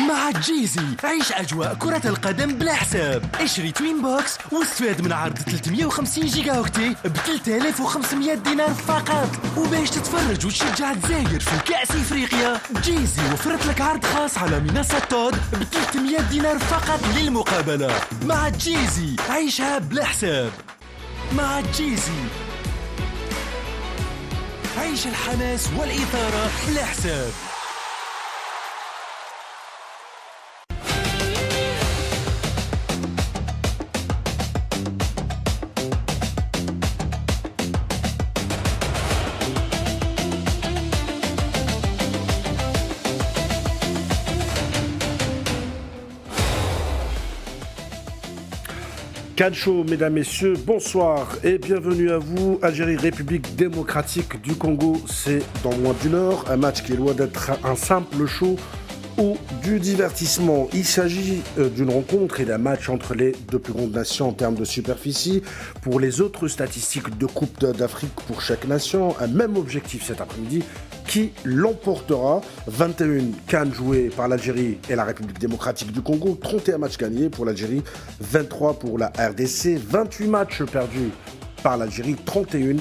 مع جيزي عيش أجواء كرة القدم بلا حساب. اشتري توين بوكس واستفاد من عرض 350 جيجا اوكتي ب 3500 دينار فقط. وباش تتفرج وتشجع الجزائر في كأس إفريقيا، جيزي وفرت لك عرض خاص على منصة تود ب 300 دينار فقط للمقابلة. مع جيزي عيشها بلا حساب. مع جيزي عيش الحماس والإثارة بلا حساب. Calcio, mesdames, messieurs, bonsoir et bienvenue à vous. Algérie, République démocratique du Congo, c'est dans moins d'une heure. Un match qui est loin d'être un simple show ou du divertissement. Il s'agit d'une rencontre et d'un match entre les deux plus grandes nations en termes de superficie. Pour les autres statistiques de Coupe d'Afrique pour chaque nation, un même objectif cet après-midi. Qui l'emportera? 21 CAN joués par l'Algérie et la République démocratique du Congo, 31 matchs gagnés pour l'Algérie, 23 pour la RDC, 28 matchs perdus par l'Algérie, 31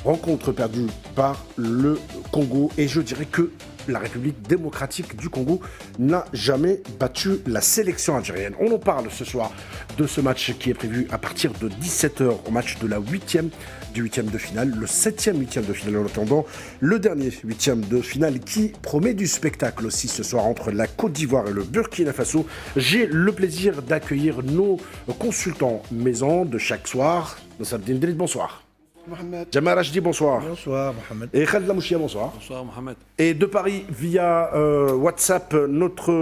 rencontres perdues par le Congo. Et je dirais que la République démocratique du Congo n'a jamais battu la sélection algérienne. On en parle ce soir de ce match qui est prévu à partir de 17h au match de la du huitième de finale, le 7e huitième de finale en attendant, le dernier huitième de finale qui promet du spectacle aussi ce soir entre la Côte d'Ivoire et le Burkina Faso. J'ai le plaisir d'accueillir nos consultants maison de chaque soir. Nasserdine Delit, bonsoir. Mohamed. Jamal Rachdi, bonsoir. Bonsoir Mohamed. Et Khaled Lamouchia, bonsoir. Bonsoir Mohamed. Et de Paris, via WhatsApp, notre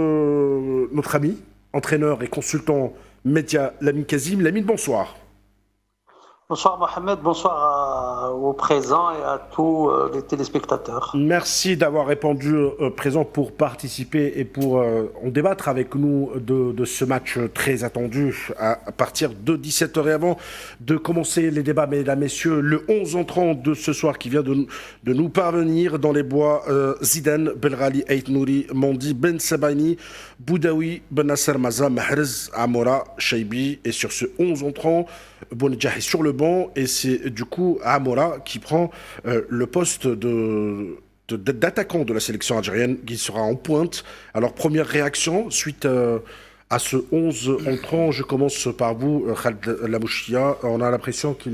ami, entraîneur et consultant média Lamine Kazim. Lamine, bonsoir. Bonsoir Mohamed, bonsoir aux présents et à tous les téléspectateurs. Merci d'avoir répondu présent pour participer et pour en débattre avec nous de ce match très attendu à partir de 17h. Et avant de commencer les débats, mesdames, messieurs, le 11 entrant de ce soir qui vient de nous parvenir dans les bois, Zidane, Belghali, Ait Nouri, Mandi, Ben Sabani, Boudaoui, Ben Nasser, Maza, Mahrez, Amora, Chaibi. Et sur ce 11 entrant, Bounedjah est sur le banc et c'est du coup Amora qui prend le poste d'attaquant de la sélection algérienne qui sera en pointe. Alors première réaction suite à ce 11 entrant, je commence par vous Khaled Lamouchia. On a l'impression que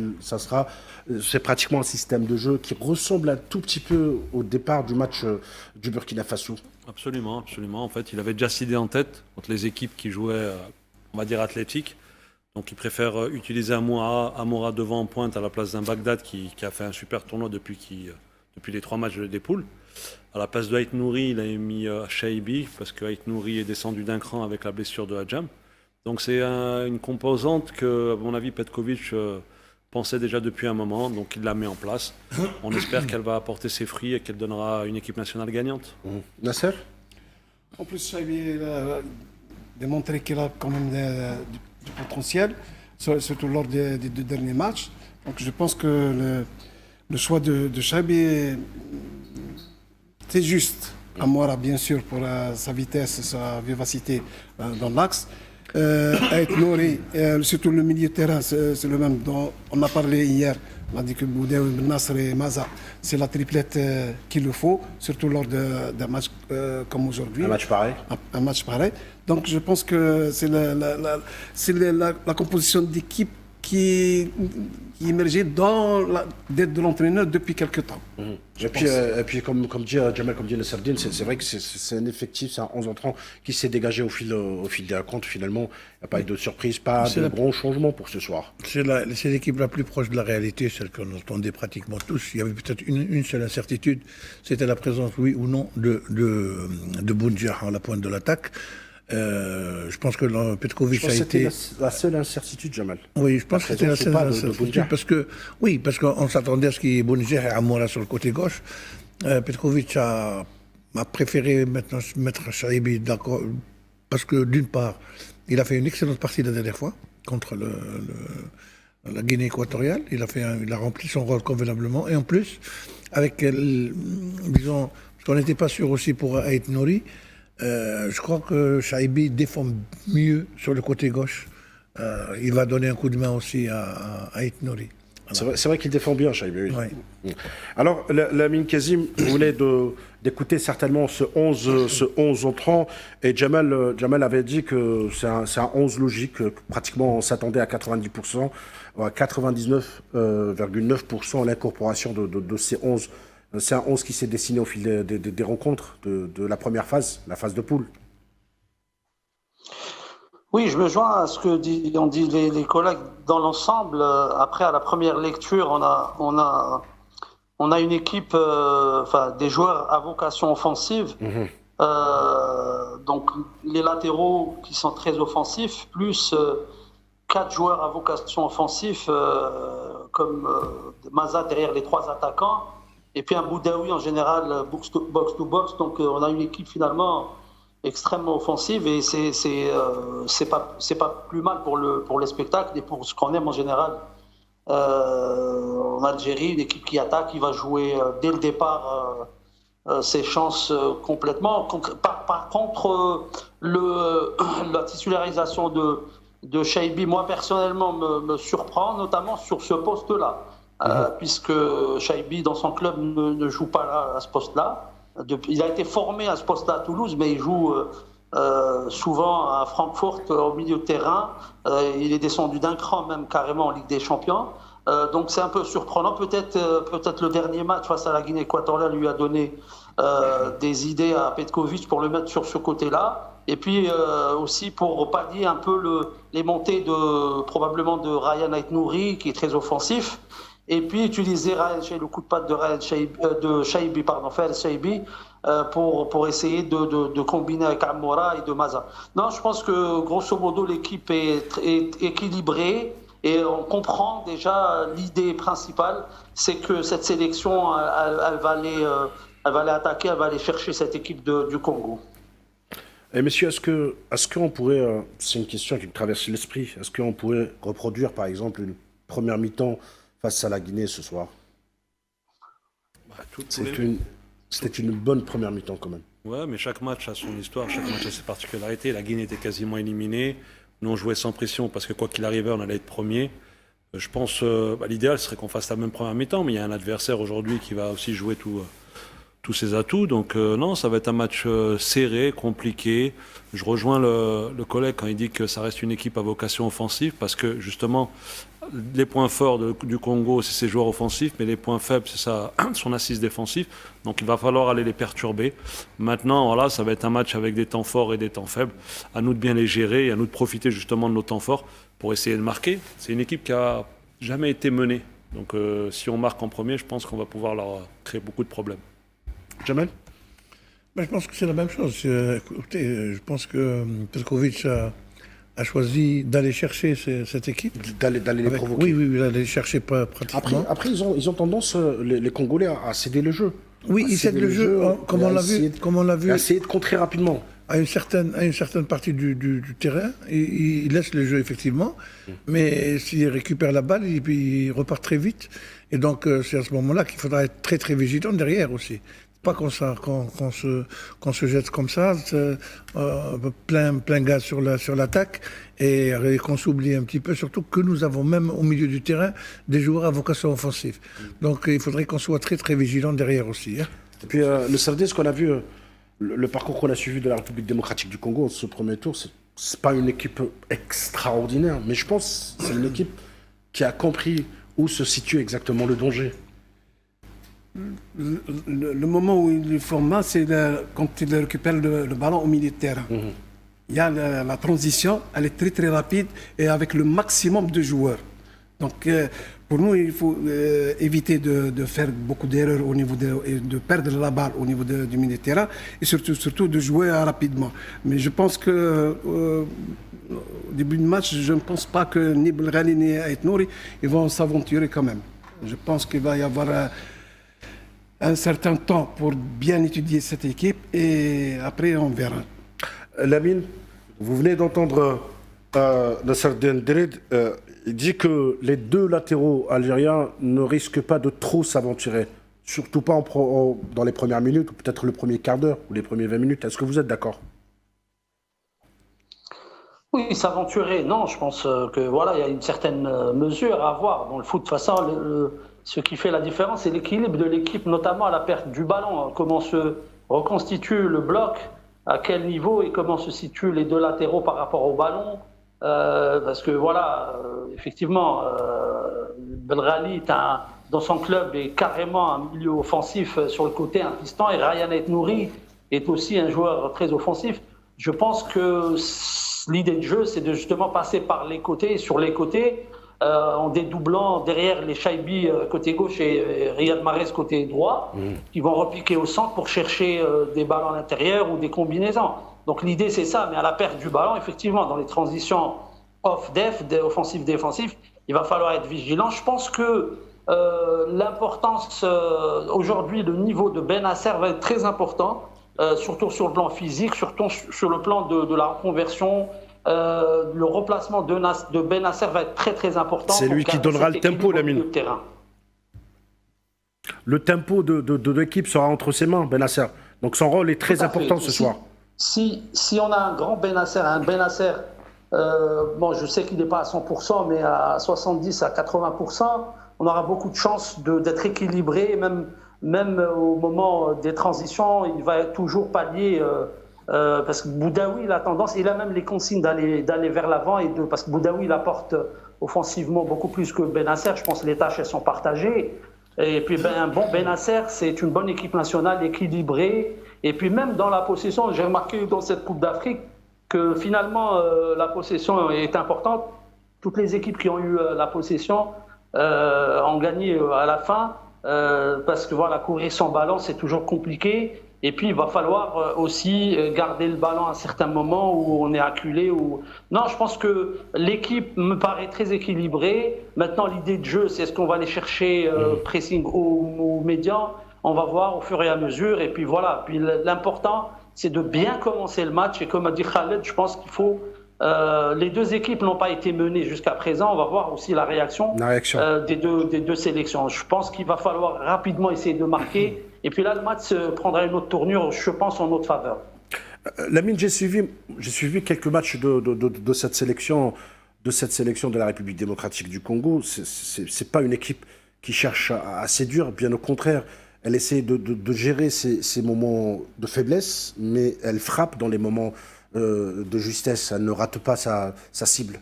c'est pratiquement un système de jeu qui ressemble un tout petit peu au départ du match du Burkina Faso. Absolument, absolument. En fait, il avait déjà cette idée en tête contre les équipes qui jouaient, on va dire, athlétiques. Donc il préfère utiliser Amora devant en pointe à la place d'un Bagdad qui a fait un super tournoi depuis les 3 matchs des poules. À la place de Ait Nouri, il a mis Chaibi parce que Ait Nouri est descendu d'un cran avec la blessure de Hadjam. Donc c'est une composante que, à mon avis, Petkovic pensait déjà depuis un moment, donc il la met en place. On espère qu'elle va apporter ses fruits et qu'elle donnera une équipe nationale gagnante. Nasser? En plus, Chaibi a démontré qu'il a quand même du potentiel, surtout lors des 2 derniers matchs. Donc je pense que le choix de Chaibi, c'est juste. Amora, bien sûr, pour sa vitesse, sa vivacité dans l'axe. Ait Nouri, surtout le milieu de terrain, c'est le même dont on a parlé hier. On a dit que Boudaoui, Ben Nasser et Maza, c'est la triplette qu'il le faut, surtout lors d'un match comme aujourd'hui. Un match pareil. Un match pareil. Donc je pense que c'est la composition d'équipe qui émergeait d'aide de l'entraîneur depuis quelques temps. Et puis comme dit Jamal, comme dit Nasserdine, c'est vrai que c'est un effectif, c'est un 11 entrant qui s'est dégagé au fil des rencontres. Finalement, il n'y a pas eu de surprise, pas de gros changements pour ce soir. C'est l'équipe la plus proche de la réalité, celle qu'on entendait pratiquement tous. Il y avait peut-être une seule incertitude, c'était la présence, oui ou non, de Bounedjah à la pointe de l'attaque. Je pense que Petkovic a été la seule incertitude, Jamal. Oui, je pense que c'était la seule incertitude parce qu'on s'attendait à ce qu'il y ait Bounedjah et Amora sur le côté gauche. Petkovic a préféré mettre Chaibi d'accord parce que d'une part, il a fait une excellente partie la dernière fois contre la Guinée équatoriale. Il a rempli son rôle convenablement et en plus, avec disons, parce qu'on n'était pas sûr aussi pour Ait Nouri. Je crois que Chaibi défend mieux sur le côté gauche. Il va donner un coup de main aussi à Ait Nouri. Voilà. C'est vrai qu'il défend bien, Chaibi. Oui. Oui. Alors, Lamine Kazim, vous venez d'écouter certainement ce 11 entrant, et Jamal avait dit que c'est un 11 logique, pratiquement on s'attendait à 90%, à 99,9% l'incorporation de ces 11. C'est un 11 qui s'est dessiné au fil des rencontres de la première phase, la phase de poule. Oui, je me joins à ce que ont dit les collègues dans l'ensemble. Après, à la première lecture, on a une équipe, des joueurs à vocation offensive. Donc, les latéraux qui sont très offensifs, plus 4 joueurs à vocation offensive, comme Maza derrière les 3 attaquants, et puis un Boudaoui en général, box to box. Donc, on a une équipe finalement extrêmement offensive, et c'est pas plus mal pour les spectacles et pour ce qu'on aime en général. En Algérie, une équipe qui attaque, qui va jouer dès le départ ses chances complètement. Par contre, la titularisation de Chaibi, moi personnellement, me surprend, notamment sur ce poste-là, puisque Chaibi, dans son club, ne joue pas là, à ce poste-là. Il a été formé à ce poste-là à Toulouse, mais il joue souvent à Francfort au milieu de terrain. Il est descendu d'un cran même carrément en Ligue des Champions. Donc c'est un peu surprenant. Peut-être le dernier match face à la Guinée équatoriale lui a donné des idées à Petkovic pour le mettre sur ce côté-là. Et puis aussi pour pallier un peu les montées probablement de Ryan Ait Nouri, qui est très offensif. Et puis utiliser le coup de patte de Chaibi, pour essayer de combiner avec Amoura et de Maza. Non, je pense que grosso modo l'équipe est équilibrée, et on comprend déjà l'idée principale, c'est que cette sélection, elle va aller attaquer, elle va aller chercher cette équipe du Congo. Et messieurs, est-ce qu'on pourrait, c'est une question qui me traverse l'esprit, est-ce qu'on pourrait reproduire par exemple une première mi-temps face à la Guinée ce soir? C'était une bonne première mi-temps quand même. Ouais, mais chaque match a son histoire, chaque match a ses particularités. La Guinée était quasiment éliminée. Nous, on jouait sans pression parce que quoi qu'il arrivait, on allait être premier. Je pense l'idéal serait qu'on fasse la même première mi-temps, mais il y a un adversaire aujourd'hui qui va aussi jouer tous ses atouts. Donc non, ça va être un match serré, compliqué. Je rejoins le collègue quand il dit que ça reste une équipe à vocation offensive, parce que justement, les points forts du Congo, c'est ses joueurs offensifs, mais les points faibles, c'est son assise défensif. Donc il va falloir aller les perturber. Maintenant, voilà, ça va être un match avec des temps forts et des temps faibles. À nous de bien les gérer et à nous de profiter justement de nos temps forts pour essayer de marquer. C'est une équipe qui n'a jamais été menée. Donc si on marque en premier, je pense qu'on va pouvoir leur créer beaucoup de problèmes. Jamal? Je pense que c'est la même chose. Écoutez, je pense que Petkovic a choisi d'aller chercher cette équipe. D'aller les provoquer. Oui, d'aller les chercher pratiquement. Après ils ont tendance, les Congolais, à céder le jeu. Oui, ils cèdent le jeu, comme on l'a vu. À essayer de contrer rapidement. À une certaine partie du terrain, ils laissent le jeu effectivement, mais s'ils récupèrent la balle, ils repartent très vite. Et donc c'est à ce moment-là qu'il faudra être très très vigilant derrière aussi. Pas qu'on se jette comme ça, plein gaz sur l'attaque, et qu'on s'oublie un petit peu, surtout que nous avons même au milieu du terrain des joueurs à vocation offensive. Donc il faudrait qu'on soit très très vigilant derrière aussi. Hein. Et puis le Sardais, ce qu'on a vu, le parcours qu'on a suivi de la République démocratique du Congo, ce premier tour, c'est pas une équipe extraordinaire, mais je pense que c'est une équipe qui a compris où se situe exactement le danger. Le moment où il est formé, c'est quand il récupère le ballon au milieu de terrain. Il y a la transition, elle est très très rapide et avec le maximum de joueurs. Donc pour nous, il faut éviter de faire beaucoup d'erreurs au niveau de perdre la balle au niveau du milieu de terrain, et surtout de jouer rapidement. Mais je pense que au début de match, je ne pense pas que ni Belghali ni Ait Nouri ils vont s'aventurer quand même. Je pense qu'il va y avoir un certain temps pour bien étudier cette équipe, et après on verra. Lamine, vous venez d'entendre Nasser Denderid, il dit que les deux latéraux algériens ne risquent pas de trop s'aventurer surtout pas dans les premières minutes, ou peut-être le premier quart d'heure, ou les premiers 20 minutes. Est-ce que vous êtes d'accord? Oui, s'aventurer, non, je pense que voilà, il y a une certaine mesure à avoir. Dans le foot, de toute façon, ce qui fait la différence, c'est l'équilibre de l'équipe, notamment à la perte du ballon. Comment se reconstitue le bloc, à quel niveau et comment se situent les deux latéraux par rapport au ballon. Parce que voilà, effectivement, Belrali dans son club est carrément un milieu offensif sur le côté, un piston, et Ryan Aït-Nouri est aussi un joueur très offensif. Je pense que l'idée de jeu, c'est de justement passer par les côtés et sur les côtés, en dédoublant derrière les Chaibi côté gauche et Riyad Mahrez côté droit, qui vont repiquer au centre pour chercher des ballons à l'intérieur ou des combinaisons. Donc l'idée, c'est ça, mais à la perte du ballon, effectivement, dans les transitions off-def, offensif-défensif, il va falloir être vigilant. Je pense que l'importance, aujourd'hui, le niveau de Bennacer va être très important. Surtout sur le plan physique, surtout sur le plan de la reconversion. Le remplacement de Bennacer va être très très important. C'est lui qui donnera le tempo, Lamine. Le tempo de l'équipe sera entre ses mains, Bennacer. Donc son rôle est très important ce soir. Si on a un grand Bennacer, bon, je sais qu'il n'est pas à 100%, mais à 70 à 80%, on aura beaucoup de chances d'être équilibré, même au moment des transitions, il va toujours pallier, parce que Boudaoui, il a tendance, il a même les consignes d'aller vers l'avant, parce que Boudaoui, il apporte offensivement beaucoup plus que Bennacer. Je pense que les tâches, elles sont partagées. Et puis, un bon Bennacer, c'est une bonne équipe nationale équilibrée. Et puis, même dans la possession, j'ai remarqué dans cette Coupe d'Afrique que finalement, la possession est importante. Toutes les équipes qui ont eu la possession ont gagné à la fin. Parce que voilà, courir sans ballon, c'est toujours compliqué. Et puis, il va falloir aussi garder le ballon à un certain moment où on est acculé. Non, je pense que l'équipe me paraît très équilibrée. Maintenant, l'idée de jeu, c'est est-ce qu'on va aller chercher pressing ou médian? On va voir au fur et à mesure. Et puis voilà. Puis l'important, c'est de bien commencer le match. Et comme a dit Khaled, je pense qu'il faut... les deux équipes n'ont pas été menées jusqu'à présent. On va voir aussi la réaction des deux sélections. Je pense qu'il va falloir rapidement essayer de marquer. Et puis là, le match prendra une autre tournure, je pense, en notre faveur. Lamine, j'ai suivi quelques matchs de cette sélection de la République démocratique du Congo. C'est pas une équipe qui cherche à séduire, bien au contraire. Elle essaie de gérer ses moments de faiblesse, mais elle frappe dans les moments de justesse. Elle ne rate pas sa cible.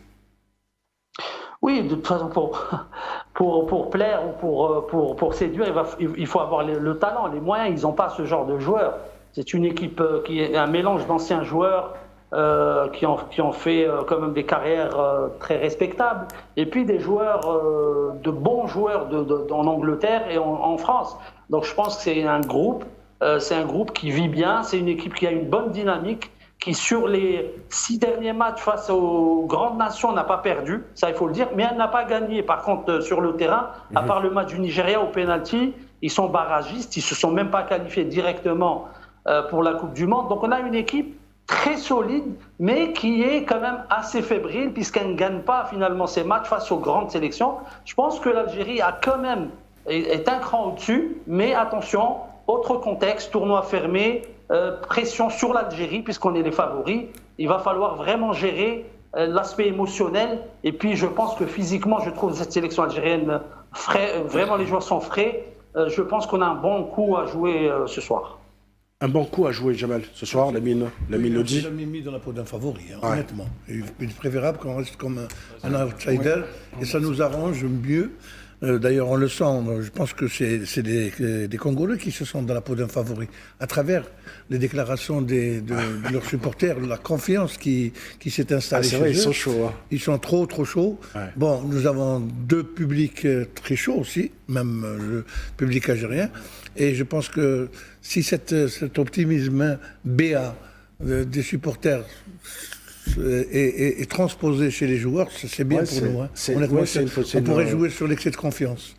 Oui, de toute façon, pour plaire ou pour séduire, il faut avoir le talent, les moyens. Ils n'ont pas ce genre de joueurs. C'est une équipe qui est un mélange d'anciens joueurs qui ont fait quand même des carrières très respectables, et puis des joueurs, de bons joueurs en Angleterre et en France. Donc je pense que c'est un groupe qui vit bien, c'est une équipe qui a une bonne dynamique, qui sur les 6 derniers matchs face aux grandes nations n'a pas perdu, ça il faut le dire, mais elle n'a pas gagné. Par contre, sur le terrain, à part le match du Nigeria au penalty, ils sont barragistes, ils ne se sont même pas qualifiés directement pour la Coupe du Monde. Donc on a une équipe très solide, mais qui est quand même assez fébrile, puisqu'elle ne gagne pas finalement ses matchs face aux grandes sélections. Je pense que l'Algérie est un cran au-dessus, mais attention, autre contexte, tournoi fermé, pression sur l'Algérie, puisqu'on est les favoris. Il va falloir vraiment gérer l'aspect émotionnel. Et puis, je pense que physiquement, je trouve cette sélection algérienne frais. Vraiment, les joueurs sont frais. Je pense qu'on a un bon coup à jouer ce soir. Un bon coup à jouer, Jamal, ce soir, Lamine le dit. Je l'ai mis dans la peau d'un favori, honnêtement. Il est préférable qu'on reste comme un outsider, et ça nous arrange mieux. D'ailleurs, on le sent, je pense que c'est des Congolais qui se sentent dans la peau d'un favori, à travers les déclarations de leurs supporters, la confiance qui s'est installée chez eux. Ils sont chauds. Ils sont trop chauds. Ouais. Bon, nous avons deux publics très chauds aussi, même le public algérien. Et je pense que si cet optimisme béat des supporters est transposé chez les joueurs, c'est bien pour nous. Honnêtement, on pourrait jouer sur l'excès de confiance.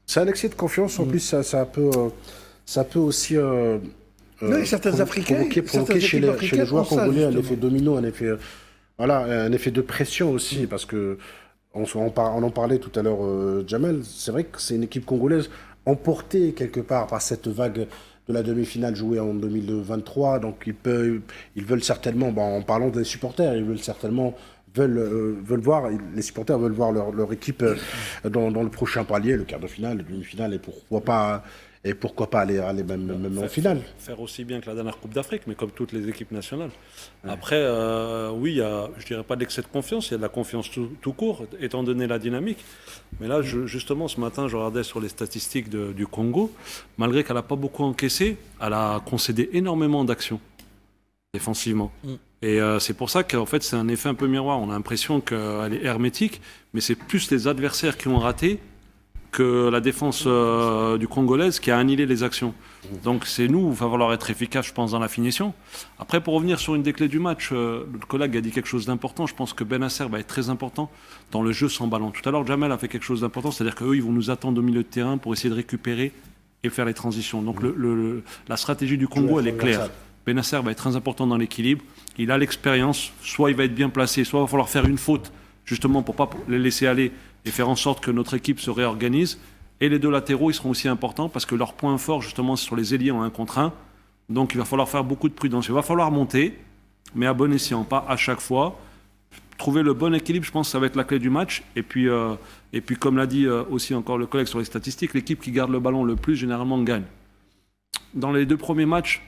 C'est un excès de confiance, en plus ça peut aussi certains Africains provoquer chez les joueurs congolais un effet domino, un effet de pression aussi, parce que on en parlait tout à l'heure, Jamel, c'est vrai que c'est une équipe congolaise emportés quelque part par cette vague de la demi-finale jouée en 2023. Donc ils veulent certainement, en parlant des supporters, ils veulent certainement veulent voir, les supporters veulent voir leur équipe dans le prochain palier, le quart de finale, le demi-finale, et pourquoi pas aller même en finale. Faire aussi bien que la dernière Coupe d'Afrique, mais comme toutes les équipes nationales. Ouais. Après, oui, il y a, je dirais pas d'excès de confiance, il y a de la confiance tout court, étant donné la dynamique. Mais là, justement, ce matin, je regardais sur les statistiques du Congo, malgré qu'elle n'a pas beaucoup encaissé, elle a concédé énormément d'actions défensivement. Et c'est pour ça qu'en fait, c'est un effet un peu miroir. On a l'impression qu'elle est hermétique, mais c'est plus les adversaires qui ont raté que la défense du Congolaise qui a annihilé les actions. Donc c'est nous, il va falloir être efficace, je pense, dans la finition. Après, pour revenir sur une des clés du match, le collègue a dit quelque chose d'important. Je pense que Bennacer va être très important dans le jeu sans ballon. Tout à l'heure, Jamel a fait quelque chose d'important, c'est-à-dire qu'eux, ils vont nous attendre au milieu de terrain pour essayer de récupérer et faire les transitions. Donc la stratégie du Congo, elle est claire. Bennacer va être très important dans l'équilibre. Il a l'expérience. Soit il va être bien placé, soit il va falloir faire une faute, justement, pour ne pas les laisser aller et faire en sorte que notre équipe se réorganise. Et les deux latéraux, ils seront aussi importants parce que leur point fort, justement, c'est sur les ailiers en 1 contre 1. Donc, il va falloir faire beaucoup de prudence. Il va falloir monter, mais à bon escient, pas à chaque fois. Trouver le bon équilibre, je pense que ça va être la clé du match. Et puis comme l'a dit aussi encore le collègue sur les statistiques, l'équipe qui garde le ballon le plus, généralement, gagne. Dans les 2 premiers matchs,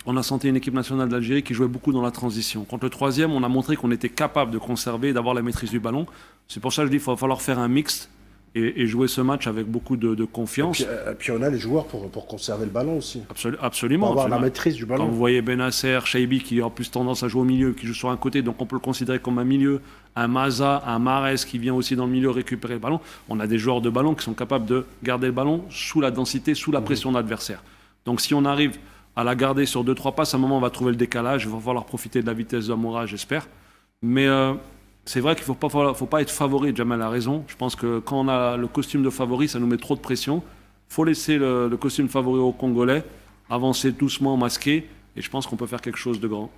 on a senti une équipe nationale d'Algérie qui jouait beaucoup dans la transition. Contre le 3e, on a montré qu'on était capable de conserver et d'avoir la maîtrise du ballon. C'est pour ça que je dis qu'il va falloir faire un mixte et jouer ce match avec beaucoup de confiance. Et puis on a les joueurs pour conserver le ballon aussi. Absolument. Pour avoir la maîtrise du ballon. Quand vous voyez Bennacer, Chaibi qui a plus tendance à jouer au milieu, qui joue sur un côté, donc on peut le considérer comme un milieu, un Maza, un Mahrez qui vient aussi dans le milieu récupérer le ballon. On a des joueurs de ballon qui sont capables de garder le ballon sous la densité, sous la pression de l'adversaire. Donc si on arrive à la garder sur 2-3 passes, à un moment on va trouver le décalage, il va falloir profiter de la vitesse d'Amoura, j'espère. Mais c'est vrai qu'il ne faut pas être favori, Jamel a raison. Je pense que quand on a le costume de favori, ça nous met trop de pression. Il faut laisser le costume favori aux Congolais, avancer doucement, masqué, et je pense qu'on peut faire quelque chose de grand.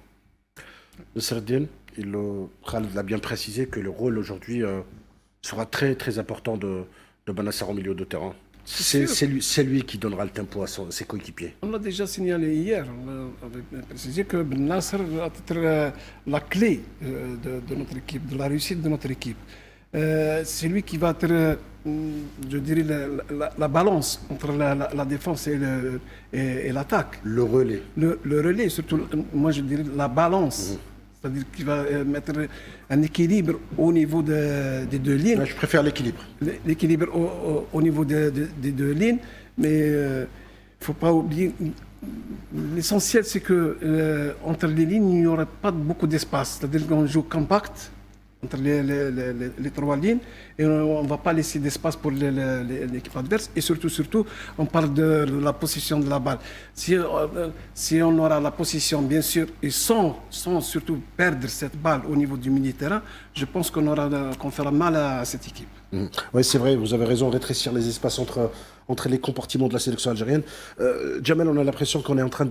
Le Serdine, Khaled l'a bien précisé que le rôle aujourd'hui sera très très important de Bennacer au milieu de terrain. C'est lui qui donnera le tempo à ses coéquipiers. On l'a déjà signalé hier, on avait précisé que Bennacer va être la clé de notre équipe, de la réussite de notre équipe. C'est lui qui va être, je dirais, la balance entre la défense et l'attaque. Le relais. Le relais, surtout, moi je dirais la balance. C'est-à-dire qu'il va mettre un équilibre au niveau des 2 lignes. Ouais, je préfère l'équilibre. L'équilibre au niveau des 2 lignes. Mais il ne faut pas oublier, l'essentiel c'est que entre les lignes, il n'y aura pas beaucoup d'espace. C'est-à-dire qu'on joue compact entre les 3 lignes et on ne va pas laisser d'espace pour l'équipe adverse. Et surtout, on parle de la position de la balle. Si on aura la position, bien sûr, et sans surtout perdre cette balle au niveau du milieu de terrain, je pense qu'on fera mal à cette équipe. Oui, c'est vrai, vous avez raison, rétrécir les espaces entre les compartiments de la sélection algérienne. Jamel, on a l'impression qu'on est en train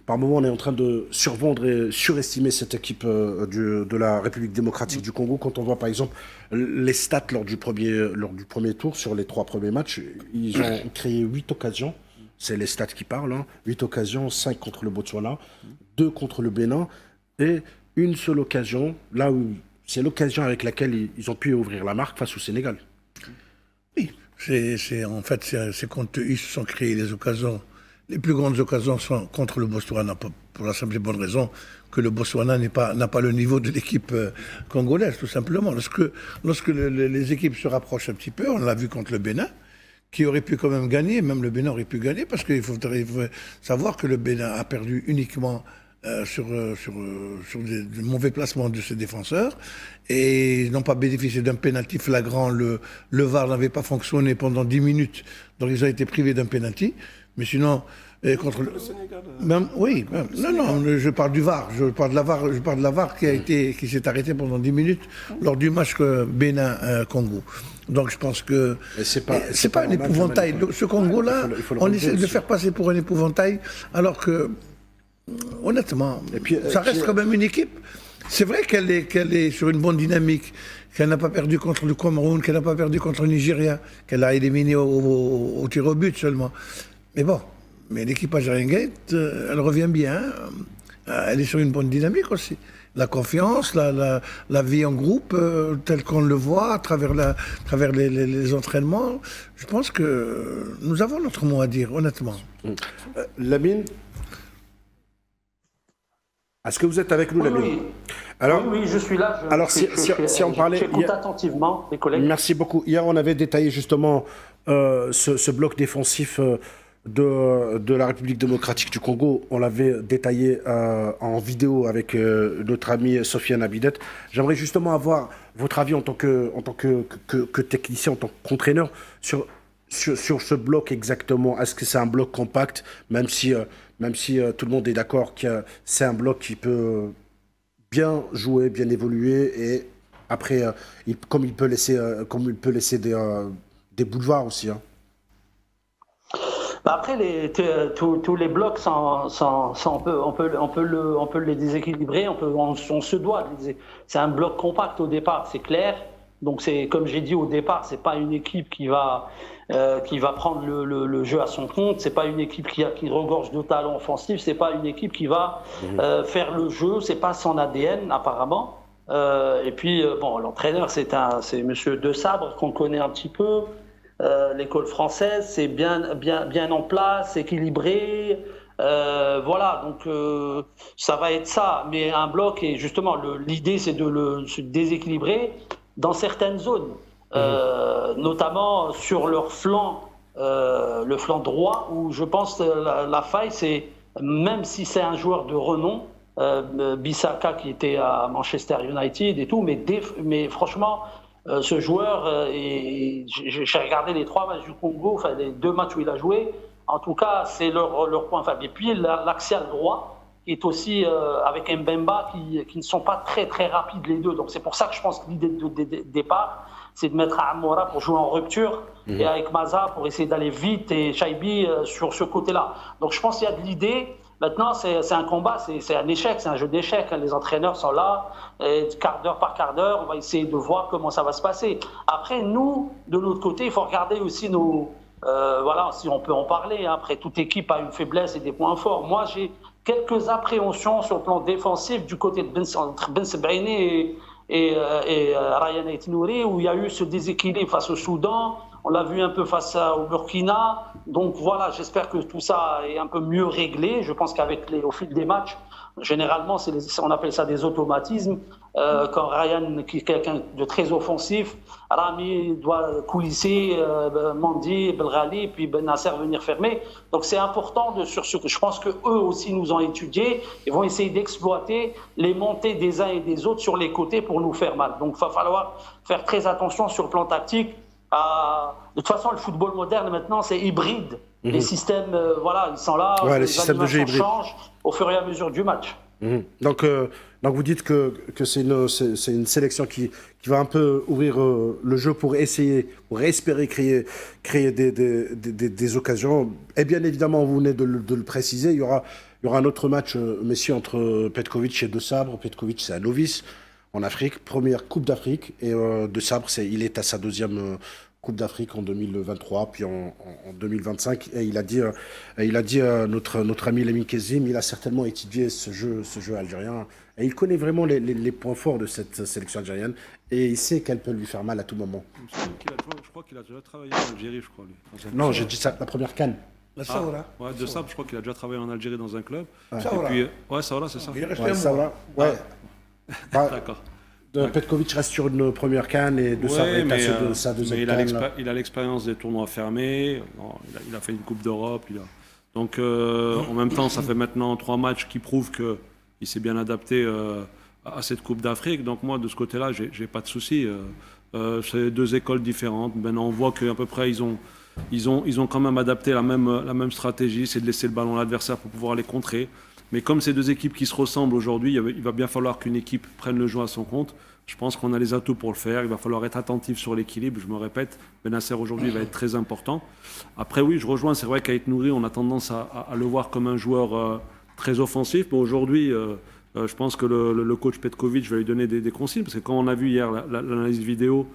par moment, on est en train de survendre et surestimer cette équipe de la République démocratique du Congo. Quand on voit par exemple les stats lors du premier tour sur les 3 premiers matchs, ils ont créé 8 occasions. C'est les stats qui parlent. 8 occasions, 5 contre le Botswana, 2 contre le Bénin et une seule occasion, là où c'est l'occasion avec laquelle ils ont pu ouvrir la marque face au Sénégal. Oui, c'est quand ils se sont créés les occasions. Les plus grandes occasions sont contre le Botswana, pour la simple et bonne raison que le Botswana n'a pas le niveau de l'équipe congolaise, tout simplement. Lorsque les équipes se rapprochent un petit peu, on l'a vu contre le Bénin, qui aurait pu quand même gagner, même le Bénin aurait pu gagner, parce qu'il faut savoir que le Bénin a perdu uniquement sur des mauvais placements de ses défenseurs et ils n'ont pas bénéficié d'un pénalty flagrant. Le VAR n'avait pas fonctionné pendant 10 minutes, donc ils ont été privés d'un pénalty. Mais sinon, contre le Sénégal. Oui, non, je parle du VAR. Je parle de la VAR qui s'est arrêtée pendant 10 minutes lors du match Bénin-Congo. Donc je pense que c'est pas un épouvantail. Ce Congo-là, on essaie de le faire passer pour un épouvantail, alors que honnêtement, ça reste quand même une équipe. C'est vrai qu'elle est sur une bonne dynamique, qu'elle n'a pas perdu contre le Cameroun, qu'elle n'a pas perdu contre le Nigeria, qu'elle a éliminé au tir au but seulement. Mais bon, l'équipe algérienne, elle revient bien. Elle est sur une bonne dynamique aussi. La confiance, la vie en groupe, telle qu'on le voit à travers les entraînements, je pense que nous avons notre mot à dire, honnêtement. Lamine, est-ce que vous êtes avec nous, Lamine? Oui. Alors, oui, je suis là. Si on parlait... J'écoute attentivement les collègues. Merci beaucoup. Hier, on avait détaillé justement ce bloc défensif de la République démocratique du Congo. On l'avait détaillé en vidéo avec notre ami Sofiane Abidet. J'aimerais justement avoir votre avis en tant que technicien, en tant qu'entraîneur, sur ce bloc exactement. Est-ce que c'est un bloc compact, même si tout le monde est d'accord que c'est un bloc qui peut bien jouer, bien évoluer, et après, comme il peut laisser des boulevards aussi. Hein. Après, tous les blocs, on peut les déséquilibrer, on se doit de les déséquilibrer. C'est un bloc compact au départ, c'est clair. Donc, comme j'ai dit au départ, c'est pas une équipe qui va prendre le jeu à son compte. C'est pas une équipe qui regorge de talent offensif. C'est pas une équipe qui va faire le jeu. C'est pas son ADN apparemment. Et puis, l'entraîneur, c'est Monsieur De Sabre qu'on connaît un petit peu. L'école française, c'est bien en place, équilibré. Voilà, donc ça va être ça. Mais un bloc, et justement, l'idée, c'est de se déséquilibrer dans certaines zones, notamment sur leur flanc, le flanc droit, où je pense que la faille, c'est, même si c'est un joueur de renom, Bissaka qui était à Manchester United et tout, mais franchement, ce joueur, j'ai regardé les 3 matchs du Congo, enfin les 2 matchs où il a joué, en tout cas c'est leur point faible. Et puis l'axial droit, qui est aussi avec Mbemba, qui ne sont pas très très rapides les deux. Donc c'est pour ça que je pense que l'idée de départ, c'est de mettre Amora pour jouer en rupture, et avec Maza pour essayer d'aller vite, et Chaibi sur ce côté-là. Donc je pense qu'il y a de l'idée. Maintenant, c'est un combat, c'est un échec, c'est un jeu d'échecs. Les entraîneurs sont là, et quart d'heure par quart d'heure, on va essayer de voir comment ça va se passer. Après, nous, de notre côté, il faut regarder aussi voilà, si on peut en parler. Après, toute équipe a une faiblesse et des points forts. Moi, j'ai quelques appréhensions sur le plan défensif du côté de entre Ben Sebaini et Ryan Aït-Nouri, où il y a eu ce déséquilibre face au Soudan. On l'a vu un peu face au Burkina. Donc voilà, j'espère que tout ça est un peu mieux réglé. Je pense qu'au fil des matchs, généralement, on appelle ça des automatismes. Quand Ryan, qui est quelqu'un de très offensif, Rami doit coulisser, Mandi, Belghali, puis Ben Nasser venir fermer. Donc c'est important sur ce que je pense qu'eux aussi nous ont étudié et vont essayer d'exploiter les montées des uns et des autres sur les côtés pour nous faire mal. Donc il va falloir faire très attention sur le plan tactique. De toute façon, le football moderne maintenant, c'est hybride. Les systèmes, voilà, ils sont là. Les systèmes de jeu hybrides changent au fur et à mesure du match. Donc vous dites que c'est une sélection qui va un peu ouvrir le jeu pour espérer créer des occasions. Et bien évidemment, vous venez de le préciser, il y aura un autre match, messieurs, entre Petkovic et De Sabre. Petkovic, c'est un novice en Afrique, première Coupe d'Afrique, et De Sabre, il est à sa 2e Coupe d'Afrique en 2023, puis en 2025, et il a dit notre ami Lamine Kezim, il a certainement étudié ce jeu algérien, et il connaît vraiment les points forts de cette sélection algérienne, et il sait qu'elle peut lui faire mal à tout moment. Je crois qu'il a déjà travaillé en Algérie, je crois. Lui. Non, j'ai dit ça, la première CAN. Ouais, De Sabre, je crois qu'il a déjà travaillé en Algérie dans un club. Ouais. Et puis, Saoura, c'est ça. Ça va. Ouais. D'accord. Petkovic reste sur une première CAN et De Sabre est sur sa deuxième CAN. Il a l'expérience des tournois fermés. Il a fait une Coupe d'Europe. Donc, en même temps, ça fait maintenant 3 matchs qui prouvent qu'il s'est bien adapté à cette Coupe d'Afrique. Donc, moi, de ce côté-là, j'ai pas de souci. C'est 2 écoles différentes. Maintenant, on voit qu'à peu près, ils ont quand même adapté la même stratégie, c'est de laisser le ballon à l'adversaire pour pouvoir les contrer. Mais comme ces 2 équipes qui se ressemblent aujourd'hui, il va bien falloir qu'une équipe prenne le jeu à son compte. Je pense qu'on a les atouts pour le faire. Il va falloir être attentif sur l'équilibre. Je me répète, Benasser aujourd'hui va être très important. Après, oui, je rejoins. C'est vrai qu'Aït Nouri, on a tendance à le voir comme un joueur très offensif. Mais aujourd'hui, Je pense que le coach Petkovic va lui donner des consignes, parce que quand on a vu hier l'analyse vidéo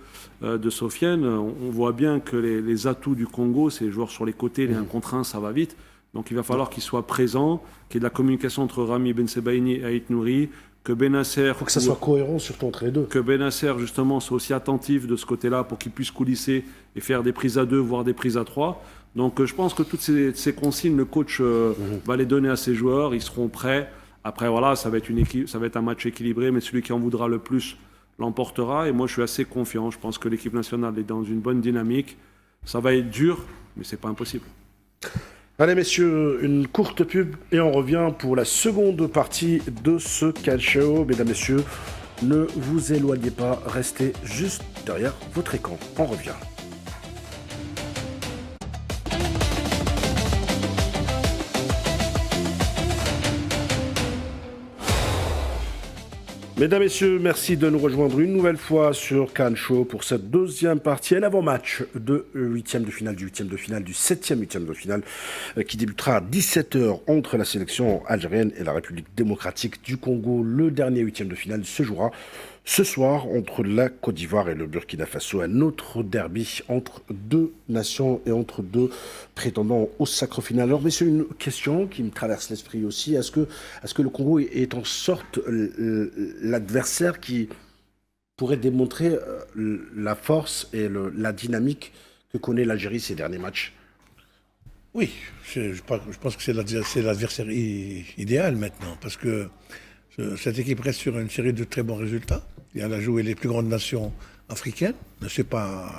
de Sofiane, on voit bien que les atouts du Congo, c'est les joueurs sur les côtés, les 1 contre 1, ça va vite. Donc il va falloir qu'il soit présent, qu'il y ait de la communication entre Rami Bensebaini et Aït Nouri, que Benasser... Il faut que ça soit cohérent surtout entre les deux. Que Benasser, justement, soit aussi attentif de ce côté-là pour qu'il puisse coulisser et faire des prises à 2, voire des prises à 3. Donc je pense que toutes ces consignes, le coach va les donner à ses joueurs, ils seront prêts. Après, voilà, ça va être un match équilibré, mais celui qui en voudra le plus l'emportera. Et moi, je suis assez confiant. Je pense que l'équipe nationale est dans une bonne dynamique. Ça va être dur, mais c'est pas impossible. Allez messieurs, une courte pub et on revient pour la seconde partie de ce calcio. Mesdames, messieurs, ne vous éloignez pas, restez juste derrière votre écran. On revient. Mesdames, Messieurs, merci de nous rejoindre une nouvelle fois sur Cannes Show pour cette deuxième partie et l'avant-match de huitième de finale, du septième huitième de finale qui débutera à 17h entre la sélection algérienne et la République démocratique du Congo. Le dernier huitième de finale se jouera ce soir entre la Côte d'Ivoire et le Burkina Faso, un autre derby entre deux nations et entre deux prétendants au sacre final. Alors messieurs, une question qui me traverse l'esprit aussi, est-ce que le Congo est en sorte l'adversaire qui pourrait démontrer la force et la dynamique que connaît l'Algérie ces derniers matchs? Oui, je pense que c'est l'adversaire idéal maintenant, parce que cette équipe reste sur une série de très bons résultats. Elle a joué les plus grandes nations africaines. C'est pas,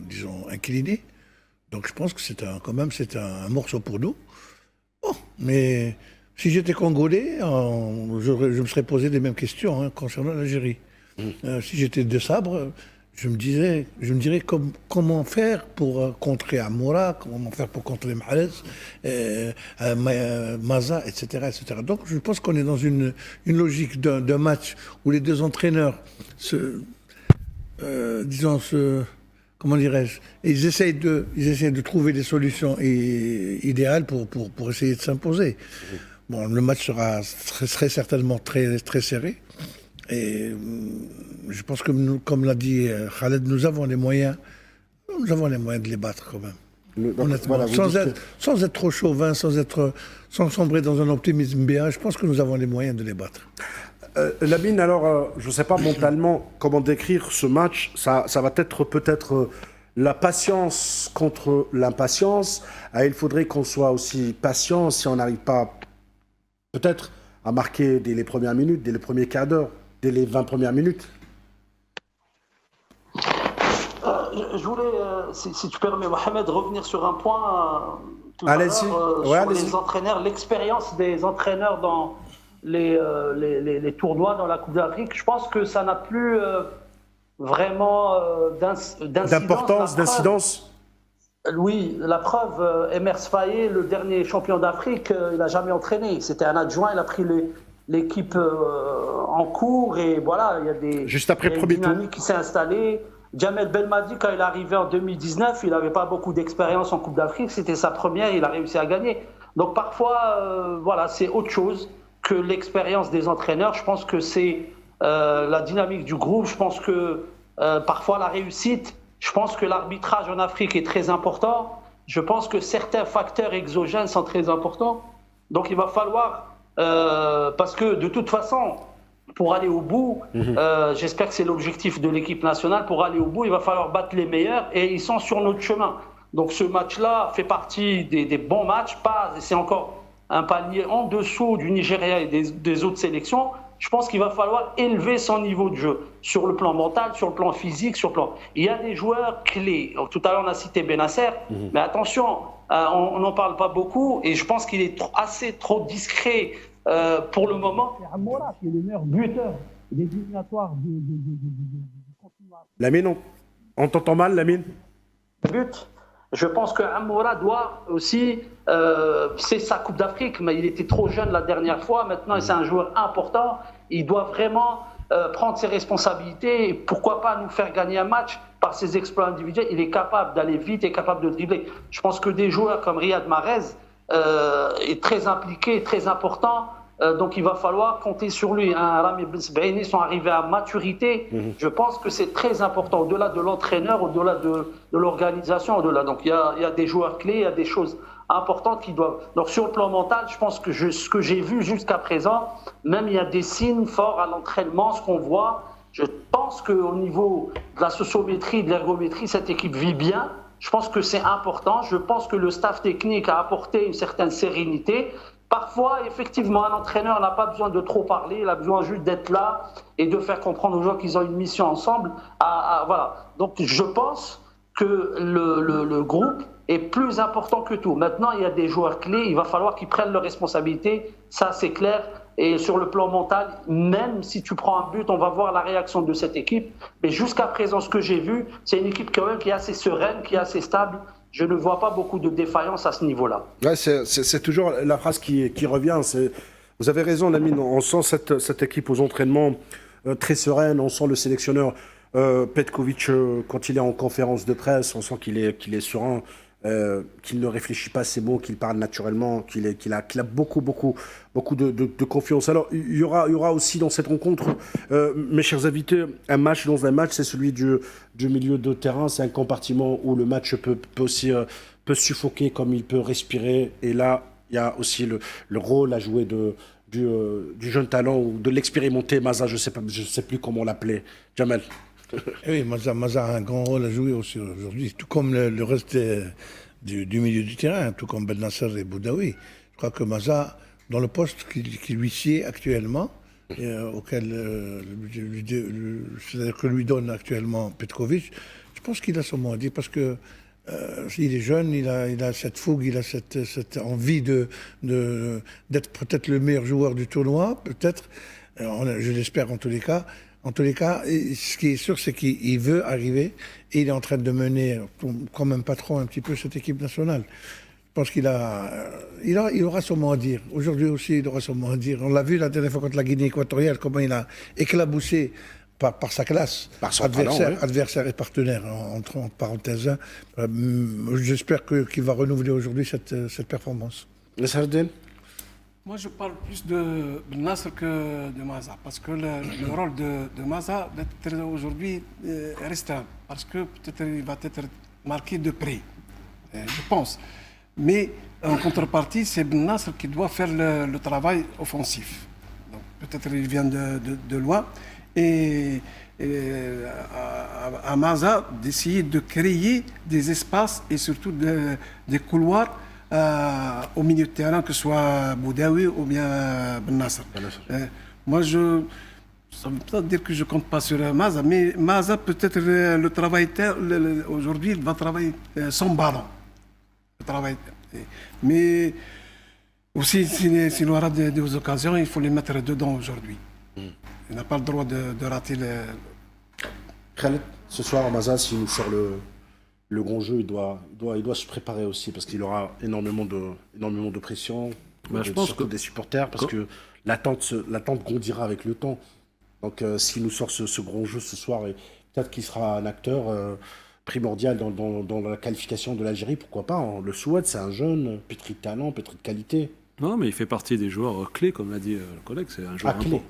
disons, incliné. Donc je pense que c'est un morceau pour nous. Bon, mais si j'étais Congolais, je me serais posé les mêmes questions concernant l'Algérie. Si j'étais de Sabre, je me dirais comment faire pour contrer Amoura, comment faire pour contrer Mahrez, Maza, etc., etc. Donc je pense qu'on est dans une logique d'un match où les deux entraîneurs comment dirais-je, ils essayent de trouver des solutions idéales pour essayer de s'imposer. Bon, le match serait certainement très, très serré. Et je pense que nous, comme l'a dit Khaled, nous avons les moyens de les battre quand même. Honnêtement, voilà, sans être trop chauvin, sans sombrer dans un optimisme bien, je pense que nous avons les moyens de les battre. Lamine, alors, je ne sais pas mentalement comment décrire ce match. Ça va être peut-être la patience contre l'impatience. Il faudrait qu'on soit aussi patient si on n'arrive pas peut-être à marquer dès les premières minutes, dès les premiers quarts d'heure, dès les 20 premières minutes. Je voulais, si tu permets, Mohamed, revenir sur un point tout allez-y. Sur les entraîneurs, l'expérience des entraîneurs dans les tournois, dans la Coupe d'Afrique. Je pense que ça n'a plus vraiment d'importance, d'incidence. Oui, la preuve, Emers Faye, le dernier champion d'Afrique, il n'a jamais entraîné. C'était un adjoint, il a pris l'équipe en cours et voilà, il y a une dynamique qui s'est installée. Jamel Belmadi, quand il est arrivé en 2019, il n'avait pas beaucoup d'expérience en Coupe d'Afrique, c'était sa première, il a réussi à gagner. Donc parfois, voilà, c'est autre chose que l'expérience des entraîneurs. Je pense que c'est la dynamique du groupe, je pense que parfois la réussite, je pense que l'arbitrage en Afrique est très important, je pense que certains facteurs exogènes sont très importants. Donc il va falloir, parce que de toute façon, pour aller au bout, j'espère que c'est l'objectif de l'équipe nationale, pour aller au bout, il va falloir battre les meilleurs et ils sont sur notre chemin. Donc ce match-là fait partie des bons matchs, c'est encore un palier en dessous du Nigeria et des autres sélections. Je pense qu'il va falloir élever son niveau de jeu sur le plan mental, sur le plan physique, Il y a des joueurs clés. Tout à l'heure, on a cité Benasser, mais attention, on n'en parle pas beaucoup et je pense qu'il est trop discret pour le moment. C'est Amoura qui est le meilleur buteur des éliminatoires du continent. Lamine, on t'entend mal, Lamine? But. Je pense qu'Amoura doit aussi, c'est sa Coupe d'Afrique, mais il était trop jeune la dernière fois. Maintenant, c'est un joueur important. Il doit vraiment prendre ses responsabilités et pourquoi pas nous faire gagner un match par ses exploits individuels. Il est capable d'aller vite et capable de dribbler. Je pense que des joueurs comme Riyad Mahrez est très impliqué, très important. Donc il va falloir compter sur lui. Rami Ben Sebaini sont arrivés à maturité. Je pense que c'est très important, au-delà de l'entraîneur, au-delà de l'organisation, au-delà. Donc il y a des joueurs clés, il y a des choses importantes qui doivent. Donc sur le plan mental, je pense que ce que j'ai vu jusqu'à présent, même il y a des signes forts à l'entraînement, ce qu'on voit. Je pense qu'au niveau de la sociométrie, de l'ergométrie, cette équipe vit bien. Je pense que c'est important. Je pense que le staff technique a apporté une certaine sérénité. Parfois, effectivement, un entraîneur n'a pas besoin de trop parler, il a besoin juste d'être là et de faire comprendre aux joueurs qu'ils ont une mission ensemble. Voilà. Donc, je pense que le groupe est plus important que tout. Maintenant, il y a des joueurs clés, il va falloir qu'ils prennent leurs responsabilités, ça c'est clair. Et sur le plan mental, même si tu prends un but, on va voir la réaction de cette équipe. Mais jusqu'à présent, ce que j'ai vu, c'est une équipe quand même qui est assez sereine, qui est assez stable. Je ne vois pas beaucoup de défaillances à ce niveau-là. Ouais, c'est toujours la phrase qui revient. Vous avez raison, Lamine. On sent cette équipe aux entraînements très sereine. On sent le sélectionneur Petkovic, quand il est en conférence de presse, on sent qu'il est serein, qu'il ne réfléchit pas à ses mots, qu'il parle naturellement, qu'il a beaucoup de confiance. Alors, il y aura aussi dans cette rencontre, mes chers invités, un match dans un match, c'est celui du milieu de terrain. C'est un compartiment où le match peut aussi peut suffoquer comme il peut respirer. Et là, il y a aussi le rôle à jouer du jeune talent ou de l'expérimenté Maza, je sais plus comment l'appeler. Jamel. Oui, Maza a un grand rôle à jouer aussi aujourd'hui, tout comme le reste du milieu du terrain, tout comme Ben Nasser et Boudaoui. Je crois que Maza, dans le poste qui lui sied actuellement, auquel c'est-à-dire que lui donne actuellement Petkovic, je pense qu'il a son mot à dire parce que il est jeune, il a cette fougue, il a cette envie d'être peut-être le meilleur joueur du tournoi, peut-être, je l'espère en tous les cas. En tous les cas, ce qui est sûr, c'est qu'il veut arriver et il est en train de mener, comme un patron, un petit peu cette équipe nationale. Je pense qu'il aura son mot à dire. Aujourd'hui aussi, il aura son mot à dire. On l'a vu la dernière fois contre la Guinée équatoriale, comment il a éclaboussé par sa classe, par son talent, adversaire et partenaire, entre parenthèses. J'espère qu'il va renouveler aujourd'hui cette performance. Le Sardine. Moi, je parle plus de Nasser que de Maza, parce que le rôle de Maza va être aujourd'hui restreint, parce que peut-être il va être marqué de près, je pense. Mais en contrepartie, c'est Ben Nasser qui doit faire le travail offensif. Donc, peut-être il vient de loin, et à Maza d'essayer de créer des espaces et surtout des couloirs au milieu de terrain, que ce soit Boudaoui ou bien Ben Nasser. Moi, ça ne veut pas dire que je ne compte pas sur Maza, mais Maza, peut-être le travail aujourd'hui, il va travailler sans ballon. Mais aussi, s'il aura des occasions, il faut les mettre dedans aujourd'hui. Il n'a pas le droit de rater Khaled, ce soir, Maza, s'il nous sort le grand jeu, il doit se préparer aussi parce qu'il aura énormément de pression, surtout des supporters, parce que l'attente grandira avec le temps. Donc s'il nous sort ce grand jeu ce soir, et peut-être qu'il sera un acteur primordial dans la qualification de l'Algérie, pourquoi pas, on le souhaite, c'est un jeune, pétri de talent, pétri de qualité. Non, mais il fait partie des joueurs clés, comme l'a dit le collègue, c'est un joueur important.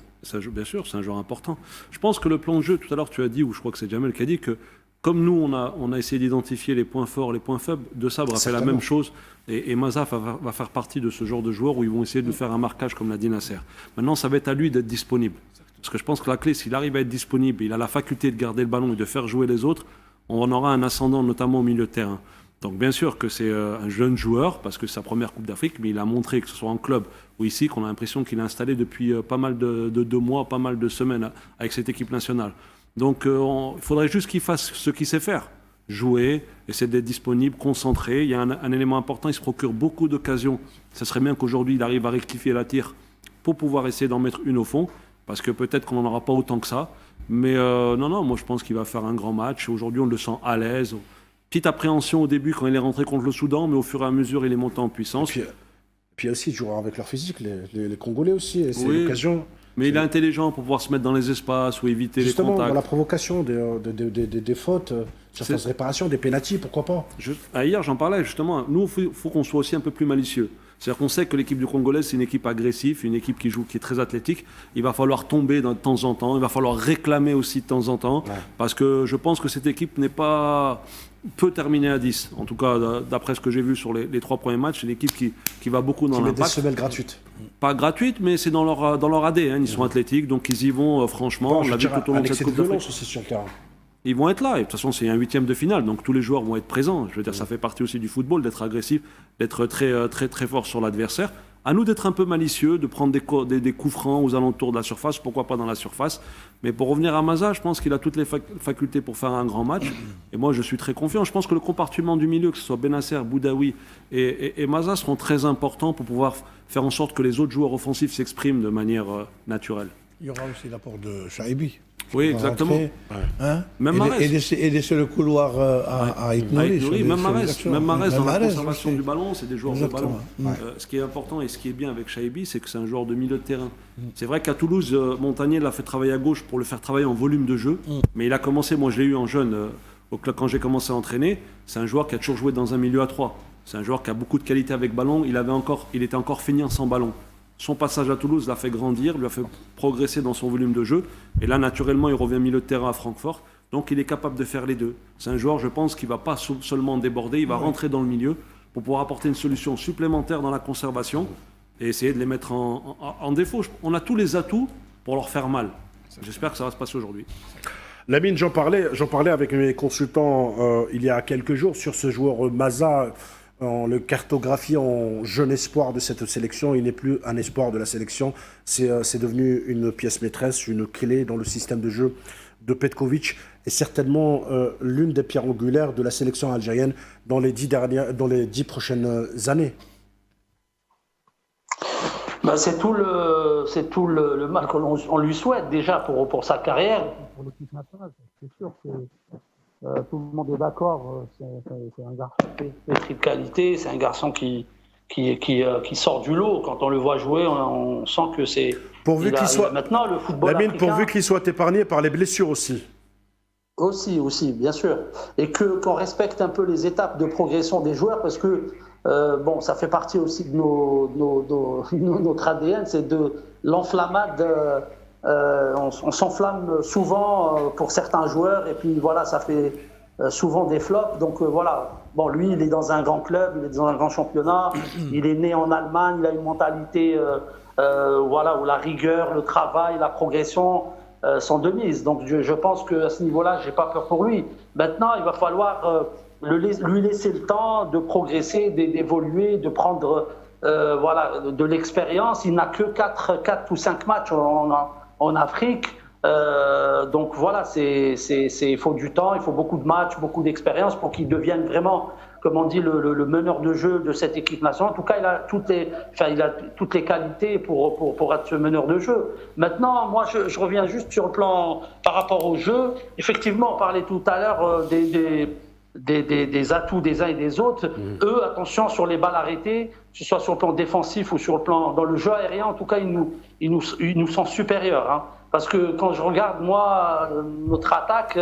Bien sûr, c'est un joueur important. Je pense que le plan de jeu, tout à l'heure tu as dit, ou je crois que c'est Jamel qui a dit que comme nous, on a essayé d'identifier les points forts, les points faibles, De Sabre a fait la même chose. Et Maza va faire partie de ce genre de joueurs où ils vont essayer de faire un marquage, comme l'a dit Nasser. Maintenant, ça va être à lui d'être disponible. Parce que je pense que la clé, s'il arrive à être disponible, il a la faculté de garder le ballon et de faire jouer les autres, on aura un ascendant, notamment au milieu de terrain. Donc bien sûr que c'est un jeune joueur, parce que c'est sa première Coupe d'Afrique, mais il a montré, que ce soit en club ou ici, qu'on a l'impression qu'il est installé depuis pas mal de mois, pas mal de semaines avec cette équipe nationale. Donc il faudrait juste qu'il fasse ce qu'il sait faire. Jouer, essayer d'être disponible, concentré. Il y a un élément important, il se procure beaucoup d'occasions. Ça serait bien qu'aujourd'hui, il arrive à rectifier la tire pour pouvoir essayer d'en mettre une au fond, parce que peut-être qu'on n'en aura pas autant que ça. Mais non, moi je pense qu'il va faire un grand match. Aujourd'hui, on le sent à l'aise. Petite appréhension au début quand il est rentré contre le Soudan, mais au fur et à mesure, il est monté en puissance. Puis aussi, ils joueront avec leur physique, les Congolais aussi. Et c'est l'occasion. Mais il est intelligent pour pouvoir se mettre dans les espaces ou éviter les contacts. Justement, dans la provocation des fautes, certaines réparations, des pénaltys, pourquoi pas. Hier, j'en parlais justement. Nous, il faut qu'on soit aussi un peu plus malicieux. C'est-à-dire qu'on sait que l'équipe du Congolais, c'est une équipe agressive, une équipe qui est très athlétique. Il va falloir tomber de temps en temps, il va falloir réclamer aussi de temps en temps, parce que je pense que cette équipe peut terminer à 10. En tout cas, d'après ce que j'ai vu sur les 3 premiers matchs, c'est une équipe qui va beaucoup dans l'impact. Qui met des semelles gratuites. Pas gratuites, mais c'est dans leur ADN. Ils sont athlétiques, donc ils y vont franchement. On l'a vu tout au long de cette Coupe d'Afrique. Aussi sur le terrain. Ils vont être là. Et de toute façon, c'est un 8e de finale, donc tous les joueurs vont être présents. Je veux dire, ça fait partie aussi du football, d'être agressif, d'être très, très, très fort sur l'adversaire. À nous d'être un peu malicieux, de prendre des coups francs aux alentours de la surface, pourquoi pas dans la surface. Mais pour revenir à Maza, je pense qu'il a toutes les facultés pour faire un grand match. Et moi, je suis très confiant. Je pense que le compartiment du milieu, que ce soit Benasser, Boudaoui et Maza, seront très importants pour pouvoir faire en sorte que les autres joueurs offensifs s'expriment de manière naturelle. Il y aura aussi l'apport de Shaibi. Oui, exactement. Hein, même Mahrez. Et laisser le couloir à Aït-Nouri. Même Mahrez dans la conservation du ballon, c'est des joueurs Exactement. de ballon. Ce qui est important et ce qui est bien avec Shaibi, c'est que c'est un joueur de milieu de terrain. C'est vrai qu'à Toulouse, Montagnier l'a fait travailler à gauche pour le faire travailler en volume de jeu. Mais il a commencé, moi je l'ai eu en jeune, au club quand j'ai commencé à entraîner. C'est un joueur qui a toujours joué dans un milieu à 3. C'est un joueur qui a beaucoup de qualité avec ballon. Il était encore feignant sans ballon. Son passage à Toulouse l'a fait grandir, lui a fait progresser dans son volume de jeu. Et là, naturellement, il revient milieu de terrain à Francfort. Donc, il est capable de faire les deux. C'est un joueur, je pense, qui ne va pas seulement déborder, il va rentrer dans le milieu pour pouvoir apporter une solution supplémentaire dans la conservation et essayer de les mettre en défaut. On a tous les atouts pour leur faire mal. J'espère que ça va se passer aujourd'hui. Lamine, j'en parlais avec mes consultants il y a quelques jours sur ce joueur Maza. On le cartographie en jeune espoir de cette sélection. Il n'est plus un espoir de la sélection. C'est devenu une pièce maîtresse, une clé dans le système de jeu de Petkovic et certainement l'une des pierres angulaires de la sélection algérienne dans les 10 prochaines années. C'est tout le mal qu'on lui souhaite déjà pour sa carrière. Pour l'équipe nationale, c'est sûr que tout le monde est d'accord. C'est un garçon pétri de qualité. C'est un garçon qui sort du lot. Quand on le voit jouer, on sent que c'est. Maintenant, le football Lamine, africain, pourvu qu'il soit épargné par les blessures aussi. Aussi, bien sûr. Et qu'on respecte un peu les étapes de progression des joueurs parce que ça fait partie aussi de notre ADN, c'est de l'enflammade. On s'enflamme souvent pour certains joueurs et puis voilà, ça fait souvent des flops. Donc voilà, lui, il est dans un grand club, il est dans un grand championnat, il est né en Allemagne, il a une mentalité où la rigueur, le travail, la progression sont de mise. Donc je pense qu'à ce niveau-là, j'ai pas peur pour lui. Maintenant, il va falloir lui laisser le temps de progresser, d'évoluer, de prendre de l'expérience. Il n'a que 4 ou 5 matchs en Afrique. Donc voilà, il faut du temps, il faut beaucoup de matchs, beaucoup d'expérience pour qu'il devienne vraiment, comme on dit, le meneur de jeu de cette équipe nationale. En tout cas, il a toutes les qualités pour être ce meneur de jeu. Maintenant, moi, je reviens juste sur le plan par rapport au jeu. Effectivement, on parlait tout à l'heure des atouts des uns et des autres. Eux, attention sur les balles arrêtées, que ce soit sur le plan défensif ou sur le plan dans le jeu aérien, en tout cas, ils nous sont supérieurs. Hein. Parce que quand je regarde, moi, notre attaque,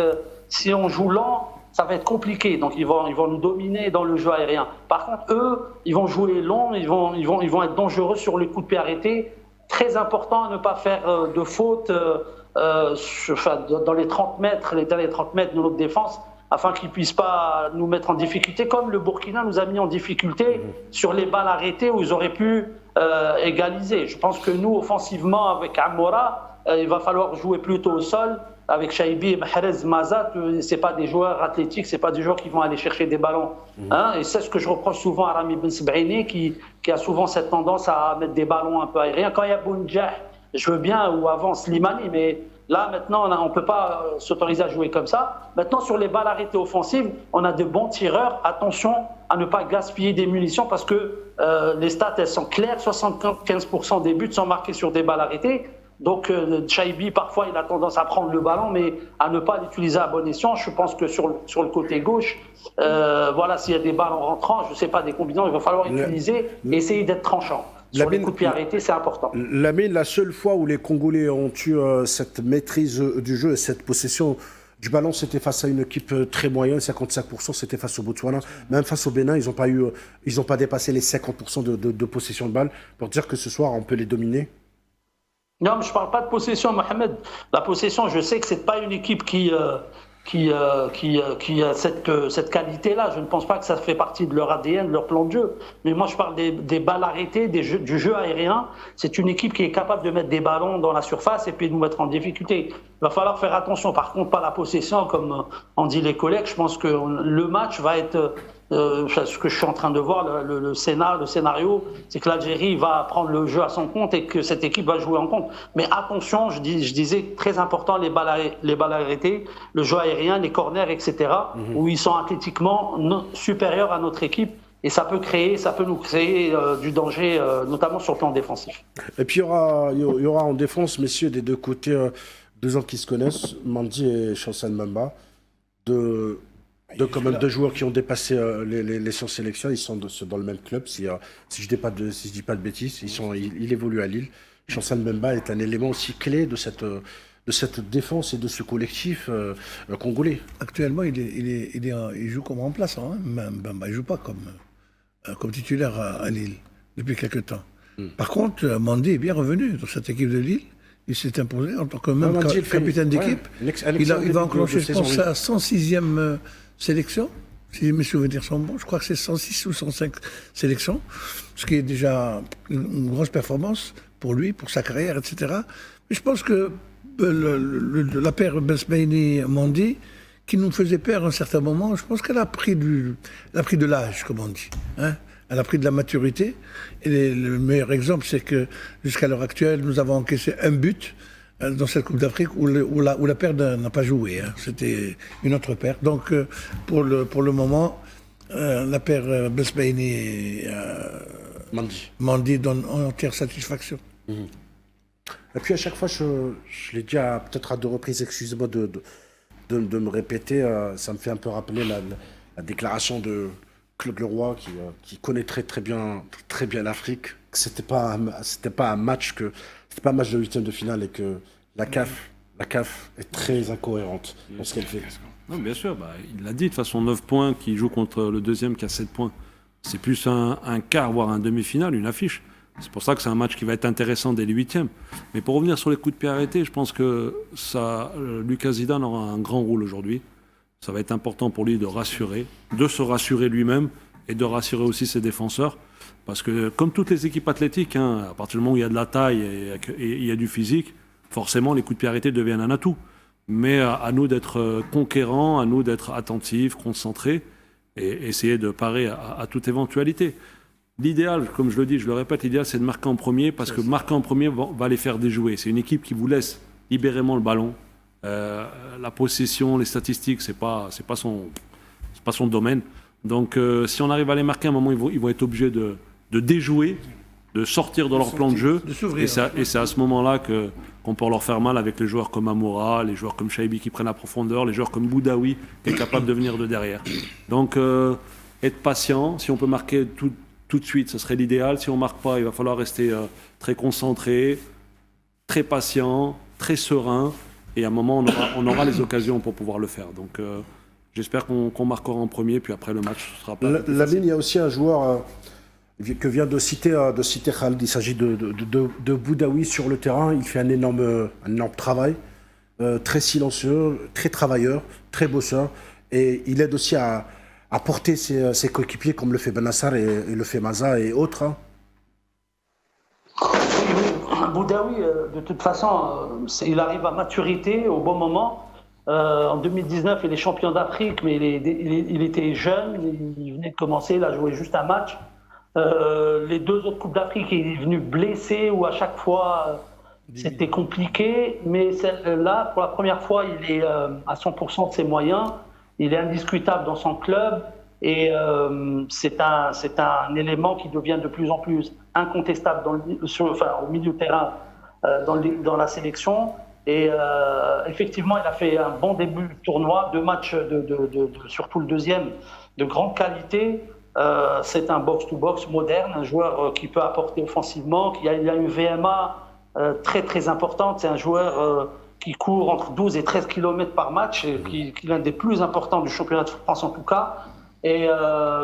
si on joue lent, ça va être compliqué. Donc, ils vont nous dominer dans le jeu aérien. Par contre, eux, ils vont jouer long, ils vont être dangereux sur les coups de pied arrêtés. Très important à ne pas faire de fautes dans les 30 mètres, les derniers 30 mètres de notre défense, afin qu'ils ne puissent pas nous mettre en difficulté, comme le Burkina nous a mis en difficulté sur les balles arrêtées où ils auraient pu égaliser. Je pense que nous, offensivement, avec Amoura, il va falloir jouer plutôt au sol. Avec Shaibi, Mahrez, Maza, ce n'est pas des joueurs athlétiques, ce n'est pas des joueurs qui vont aller chercher des ballons. Et c'est ce que je reproche souvent à Rami Ben Sebaini, qui a souvent cette tendance à mettre des ballons un peu aériens. Quand il y a Bounjah, je veux bien, ou avant Slimani, mais là, maintenant, on ne peut pas s'autoriser à jouer comme ça. Maintenant, sur les balles arrêtées offensives, on a de bons tireurs. Attention à ne pas gaspiller des munitions parce que les stats, elles sont claires. 75% des buts sont marqués sur des balles arrêtées. Donc, Shaibi, parfois, il a tendance à prendre le ballon, mais à ne pas l'utiliser à bon escient. Je pense que sur le côté gauche, s'il y a des balles en rentrant, je ne sais pas, des combinaisons, il va falloir utiliser et essayer d'être tranchant. Sur les coups de pied arrêtés, c'est important. Lamine, la seule fois où les Congolais ont eu cette maîtrise du jeu et cette possession du ballon, c'était face à une équipe très moyenne, 55%, c'était face au Botswana. Même face au Bénin, ils n'ont pas dépassé les 50% de possession de balle. Pour dire que ce soir, on peut les dominer. Non, mais je ne parle pas de possession, Mohamed. La possession, je sais que ce n'est pas une équipe qui a cette qualité-là. Je ne pense pas que ça fait partie de leur ADN, de leur plan de jeu. Mais moi, je parle des balles arrêtées, du jeu aérien. C'est une équipe qui est capable de mettre des ballons dans la surface et puis de nous mettre en difficulté. Il va falloir faire attention. Par contre, pas la possession, comme on dit les collègues. Je pense que le match va être... ce que je suis en train de voir, le scénario, c'est que l'Algérie va prendre le jeu à son compte et que cette équipe va jouer en compte. Mais attention, je disais, très important, les balles arrêtées, le jeu aérien, les corners, etc., où ils sont athlétiquement supérieurs à notre équipe. Et ça peut nous créer du danger, notamment sur le plan défensif. Et puis il y aura en défense, messieurs, des deux côtés, deux gens qui se connaissent, Mandi et Chancel Mbemba, quand même deux joueurs qui ont dépassé les sélections, ils sont dans le même club. Si je dis pas de bêtises, il évolue à Lille. Chancel Mbemba est un élément aussi clé de cette défense et de ce collectif congolais. Actuellement, il joue comme remplaçant. Mbemba, il joue pas comme titulaire à Lille depuis quelque temps. Par contre, Mandi est bien revenu dans cette équipe de Lille. Il s'est imposé en tant que même capitaine d'équipe. Il va enclencher, je pense, sa 106e sélection, si mes souvenirs sont bons. Je crois que c'est 106 ou 105 sélections, ce qui est déjà une grosse performance pour lui, pour sa carrière, etc. Mais je pense que la paire Besbaini-Mandi, qui nous faisait peur à un certain moment, je pense qu'elle a pris de l'âge, comme on dit. Elle a pris de la maturité. Et le meilleur exemple, c'est que jusqu'à l'heure actuelle, nous avons encaissé un but dans cette Coupe d'Afrique où la paire n'a pas joué. C'était une autre paire. Donc, pour le moment, la paire Besbaini et Mandi donne entière satisfaction. Et puis à chaque fois, je l'ai dit peut-être à deux reprises, excusez-moi de me répéter, ça me fait un peu rappeler la déclaration de Claude Leroy qui connaît très bien l'Afrique. C'était pas un match de huitième de finale et que la CAF est très incohérente dans ce qu'elle fait. Non, bien sûr, il l'a dit, de toute façon, 9 points qui joue contre le deuxième qui a 7 points. C'est plus un quart, voire un demi-finale, une affiche. C'est pour ça que c'est un match qui va être intéressant dès les huitièmes. Mais pour revenir sur les coups de pied arrêtés, je pense que Lucas Zidane aura un grand rôle aujourd'hui. Ça va être important pour lui de se rassurer lui-même et de rassurer aussi ses défenseurs. Parce que comme toutes les équipes athlétiques, à partir du moment où il y a de la taille et il y a du physique, forcément les coups de pied arrêtés deviennent un atout. Mais à nous d'être conquérants, à nous d'être attentifs, concentrés et essayer de parer à toute éventualité. L'idéal, comme je le dis, je le répète, l'idéal c'est de marquer en premier parce que marquer en premier va les faire déjouer. C'est une équipe qui vous laisse libérément le ballon. La possession, les statistiques, c'est pas son domaine. Donc si on arrive à les marquer, à un moment ils vont être obligés de déjouer, de sortir de leur plan de jeu. Et c'est à ce moment-là qu'on peut leur faire mal avec les joueurs comme Amoura, les joueurs comme Chaibi qui prennent la profondeur, les joueurs comme Boudaoui qui est capable de venir de derrière. Donc être patient, si on peut marquer tout de suite, ce serait l'idéal. Si on ne marque pas, il va falloir rester très concentré, très patient, très serein. Et à un moment, on aura les occasions pour pouvoir le faire. Donc, j'espère qu'on marquera en premier, puis après, le match sera pas... Lamine, il y a aussi un joueur que vient de citer Khalid. Il s'agit de Boudaoui sur le terrain. Il fait un énorme travail, très silencieux, très travailleur, très bosseur. Et il aide aussi à porter ses coéquipiers comme le fait Benassar et le fait Maza et autres. Boudaoui, de toute façon, il arrive à maturité au bon moment. En 2019, il est champion d'Afrique, mais il était jeune, il venait de commencer, il a joué juste un match. Les deux autres Coupes d'Afrique, il est venu blessé ou à chaque fois, c'était compliqué. Mais là, pour la première fois, il est à 100% de ses moyens. Il est indiscutable dans son club et c'est un élément qui devient de plus en plus incontestable au milieu de terrain dans la sélection. Et effectivement, il a fait un bon début de tournoi, 2 matchs, surtout le deuxième, de grande qualité. C'est un box-to-box moderne, un joueur qui peut apporter offensivement, il a une VMA très très importante. C'est un joueur qui court entre 12 et 13 km par match, et qui est l'un des plus importants du championnat de France en tout cas. Et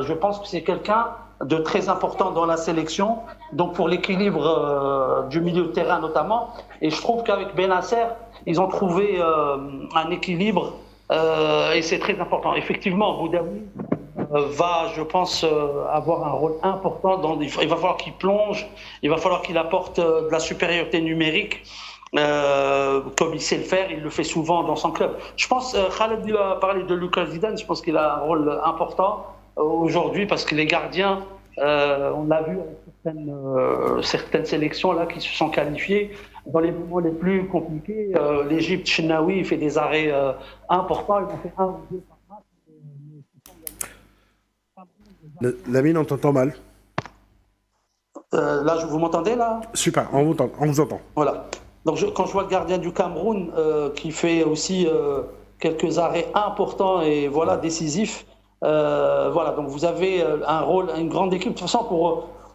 je pense que c'est quelqu'un de très important dans la sélection, donc pour l'équilibre du milieu de terrain notamment. Et je trouve qu'avec Benasser, ils ont trouvé un équilibre et c'est très important. Effectivement, Boudaoui va, je pense, avoir un rôle important. Il va falloir qu'il plonge, il va falloir qu'il apporte de la supériorité numérique. Comme il sait le faire, il le fait souvent dans son club. Je pense, Khaled a parlé de Lucas Zidane, je pense qu'il a un rôle important aujourd'hui parce que les gardiens, on l'a vu avec certaines sélections là qui se sont qualifiées dans les moments les plus compliqués. L'Égypte, Chenaoui, il fait des arrêts importants, il en fait un ou deux par match. Lamine, on t'entend mal. Là, vous m'entendez là? Super, on vous entend. Voilà. Donc, quand je vois le gardien du Cameroun qui fait aussi quelques arrêts importants et voilà, décisifs, voilà, donc vous avez un rôle, une grande équipe. De toute façon,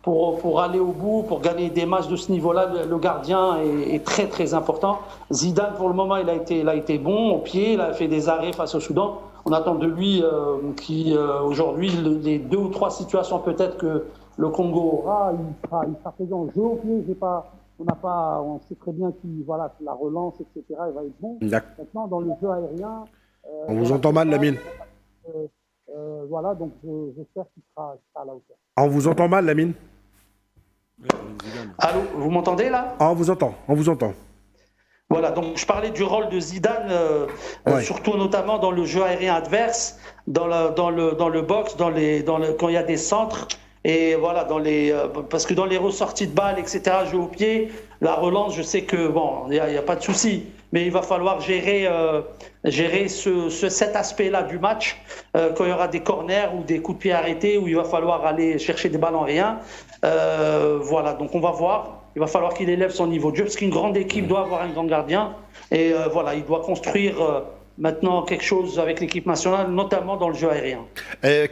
pour aller au bout, pour gagner des matchs de ce niveau-là, le gardien est très très important. Zidane, pour le moment, il a été bon au pied, il a fait des arrêts face au Soudan. On attend de lui aujourd'hui, les 2 ou 3 situations peut-être que le Congo aura, il sera présent. Jeu au pied, on sait très bien qu'il la relance, etc. Il va être bon. Maintenant, dans le jeu aérien, on vous entend mal, Lamine. Voilà, donc j'espère qu'il sera à la hauteur. On vous entend mal, Lamine. Allô, vous m'entendez là? On vous entend. Voilà, donc je parlais du rôle de Zidane, surtout notamment dans le jeu aérien adverse, dans le box, quand il y a des centres. Et voilà, parce que dans les ressorties de balles, etc., jeu au pied, la relance, je sais que bon, il n'y a pas de souci, mais il va falloir gérer cet aspect-là du match quand il y aura des corners ou des coups de pied arrêtés où il va falloir aller chercher des balles en rien. Voilà, donc on va voir. Il va falloir qu'il élève son niveau de jeu parce qu'une grande équipe doit avoir un grand gardien. Et voilà, il doit construire maintenant quelque chose avec l'équipe nationale, notamment dans le jeu aérien.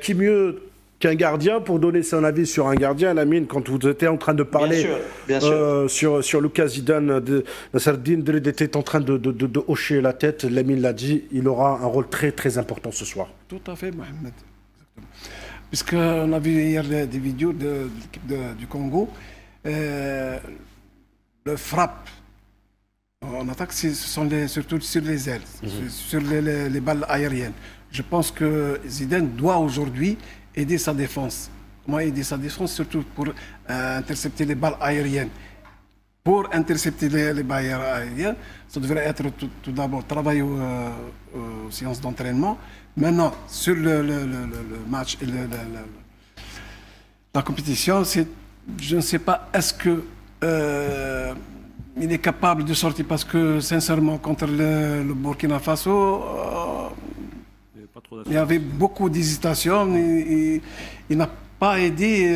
Qui mieux qu'un gardien pour donner son avis sur un gardien, Lamine, quand vous étiez en train de parler bien sûr. Sur Lucas Zidane, Nasserdine était en train de hocher la tête, Lamine l'a dit, il aura un rôle très très important ce soir. Tout à fait, Mohamed. Puisqu'on a vu hier des vidéos de l'équipe du Congo, le frappe en attaque, ce sont surtout sur les ailes, sur les balles aériennes. Je pense que Zidane doit aujourd'hui aider sa défense. Comment aider sa défense? Surtout pour intercepter les balles aériennes. Pour intercepter les balles aériennes, ça devrait être tout d'abord travailler aux séances d'entraînement. Maintenant, sur le match et la compétition, je ne sais pas, est-ce que il est capable de sortir, parce que sincèrement, contre le Burkina Faso, il y avait beaucoup d'hésitation. Il n'a pas aidé.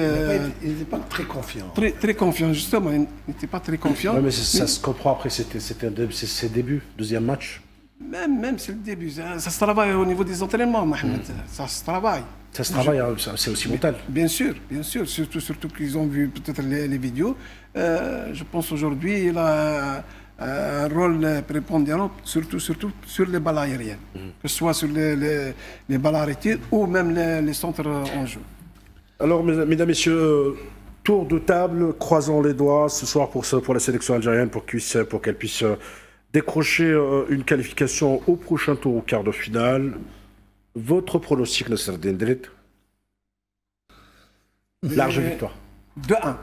Il n'était pas très confiant. Très confiant, justement. Il n'était pas très confiant. Ouais, mais ça se comprend après, c'était ses débuts, deuxième match. Même c'est le début. Ça se travaille au niveau des entraînements, Mohamed. Ça se travaille. Ça se travaille, c'est aussi mental. Bien sûr. Surtout qu'ils ont vu peut-être les vidéos. Je pense aujourd'hui, il a un rôle prépondérant, surtout sur les balles aériennes. Que ce soit sur les balles arrêtées ou même les centres en jeu. Alors, mesdames, messieurs, tour de table, croisons les doigts ce soir pour la sélection algérienne pour qu'elle puisse décrocher une qualification au prochain tour au quart de finale. Votre pronostic, Nasserdine Drit? Large victoire. 2-1.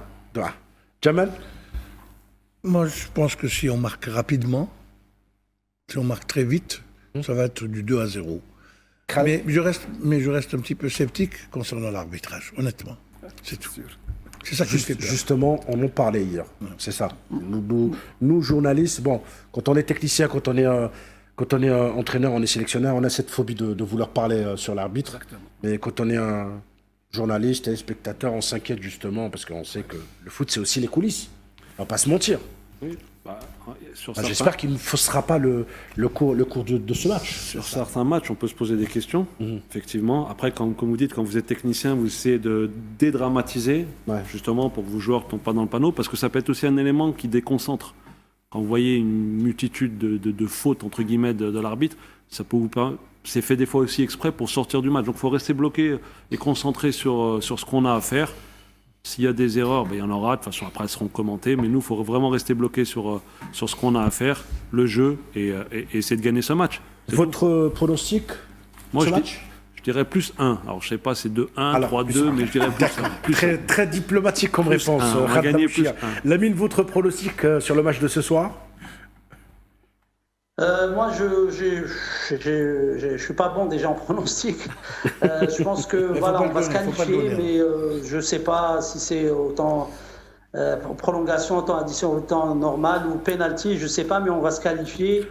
Jamal? Moi, je pense que si on marque rapidement, si on marque très vite, ça va être du 2-0. Mais je reste un petit peu sceptique concernant l'arbitrage, honnêtement. C'est tout. C'est ça qui me fait peur. Justement, on en parlait hier. C'est ça. Nous, journalistes, bon, quand on est technicien, quand on est entraîneur, on est sélectionneur, on a cette phobie de vouloir parler sur l'arbitre. Exactement. Mais quand on est un journaliste et spectateur, on s'inquiète justement parce qu'on sait que le foot, c'est aussi les coulisses. On va pas se mentir. Oui, j'espère qu'il ne faussera pas le cours de ce match. Sur certains matchs, on peut se poser des questions, effectivement. Après, comme vous dites, quand vous êtes technicien, vous essayez de dédramatiser, justement, pour que vos joueurs ne tombent pas dans le panneau, parce que ça peut être aussi un élément qui déconcentre. quand vous voyez une multitude de fautes, entre guillemets, de l'arbitre, ça peut vous permettre. C'est fait des fois aussi exprès pour sortir du match. Donc il faut rester bloqué et concentré sur ce qu'on a à faire. S'il y a des erreurs, ben, il y en aura. De toute façon, après, elles seront commentées. Mais nous, il faut vraiment rester bloqué sur ce qu'on a à faire, le jeu, et essayer de gagner ce match. Votre pronostic Moi, ce match je dirais plus 1. Alors, je ne sais pas, c'est 2-1, 3-2, mais je dirais plus 1. Très, très diplomatique comme Plus réponse. un, on va gagner plus un. Lamine, votre pronostic sur le match de ce soir? Moi, je suis pas bon déjà en pronostic. Je pense que voilà, on va se qualifier, mais je sais pas si c'est autant prolongation, autant addition, autant normal ou penalty, je sais pas, mais on va se qualifier.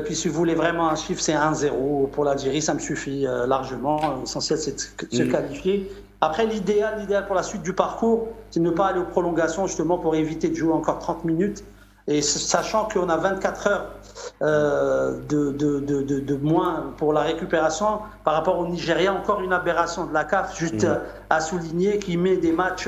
Puis si vous voulez vraiment un chiffre, c'est 1-0 pour l'Algérie, ça me suffit largement. L'essentiel, c'est de se qualifier. Après, l'idéal pour la suite du parcours, c'est de ne pas aller aux prolongations, justement pour éviter de jouer encore 30 minutes. Et sachant qu'on a 24 heures de moins pour la récupération par rapport au Nigeria, encore une aberration de la CAF, juste à souligner, qui met des matchs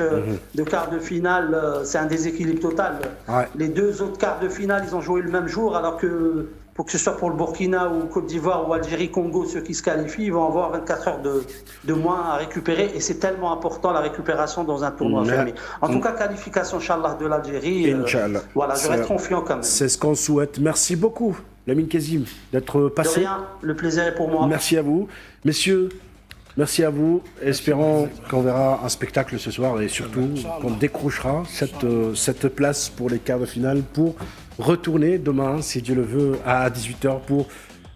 de quart de finale, c'est un déséquilibre total. Ouais. Les deux autres quarts de finale, ils ont joué le même jour, alors que pour que ce soit pour le Burkina ou Côte d'Ivoire ou Algérie, Congo, ceux qui se qualifient, ils vont avoir 24 heures de moins à récupérer. Et c'est tellement important la récupération dans un tournoi fermé. En tout cas, qualification, Inch'Allah, de l'Algérie. Voilà, je reste confiant quand même. C'est ce qu'on souhaite. Merci beaucoup, Lamine Kazim, d'être passé. De rien, le plaisir est pour moi. Merci à vous. Messieurs, merci à vous. Espérons qu'on verra un spectacle ce soir et surtout qu'on décrochera cette place pour les quarts de finale pour retourner demain, si Dieu le veut, à 18h pour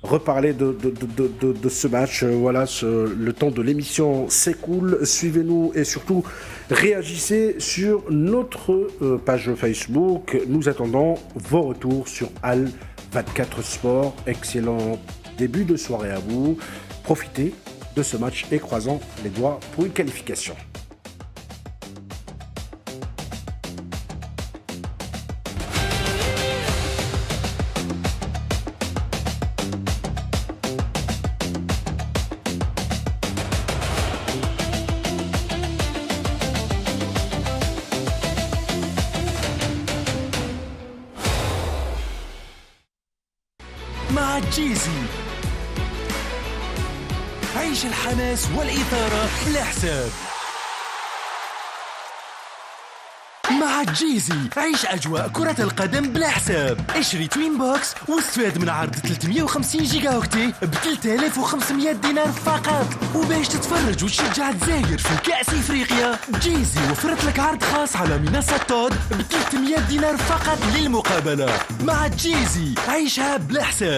reparler de ce match. Voilà, le temps de l'émission s'écoule. Suivez-nous et surtout réagissez sur notre page Facebook. Nous attendons vos retours sur Al 24 Sport. Excellent début de soirée à vous. Profitez de ce match et croisons les doigts pour une qualification. مع جيزي عيش الحماس والإثارة بلا حساب. مع جيزي عيش أجواء كرة القدم بلا حساب. اشتري توين بوكس واستفاد من عرض 350 جيجا اوكتي ب 3500 دينار فقط. وباش تتفرج وتشجع الجزائر في كأس إفريقيا، جيزي وفرت لك عرض خاص على منصة تود ب 300 دينار فقط للمقابلة. مع جيزي عيشها بلا حساب.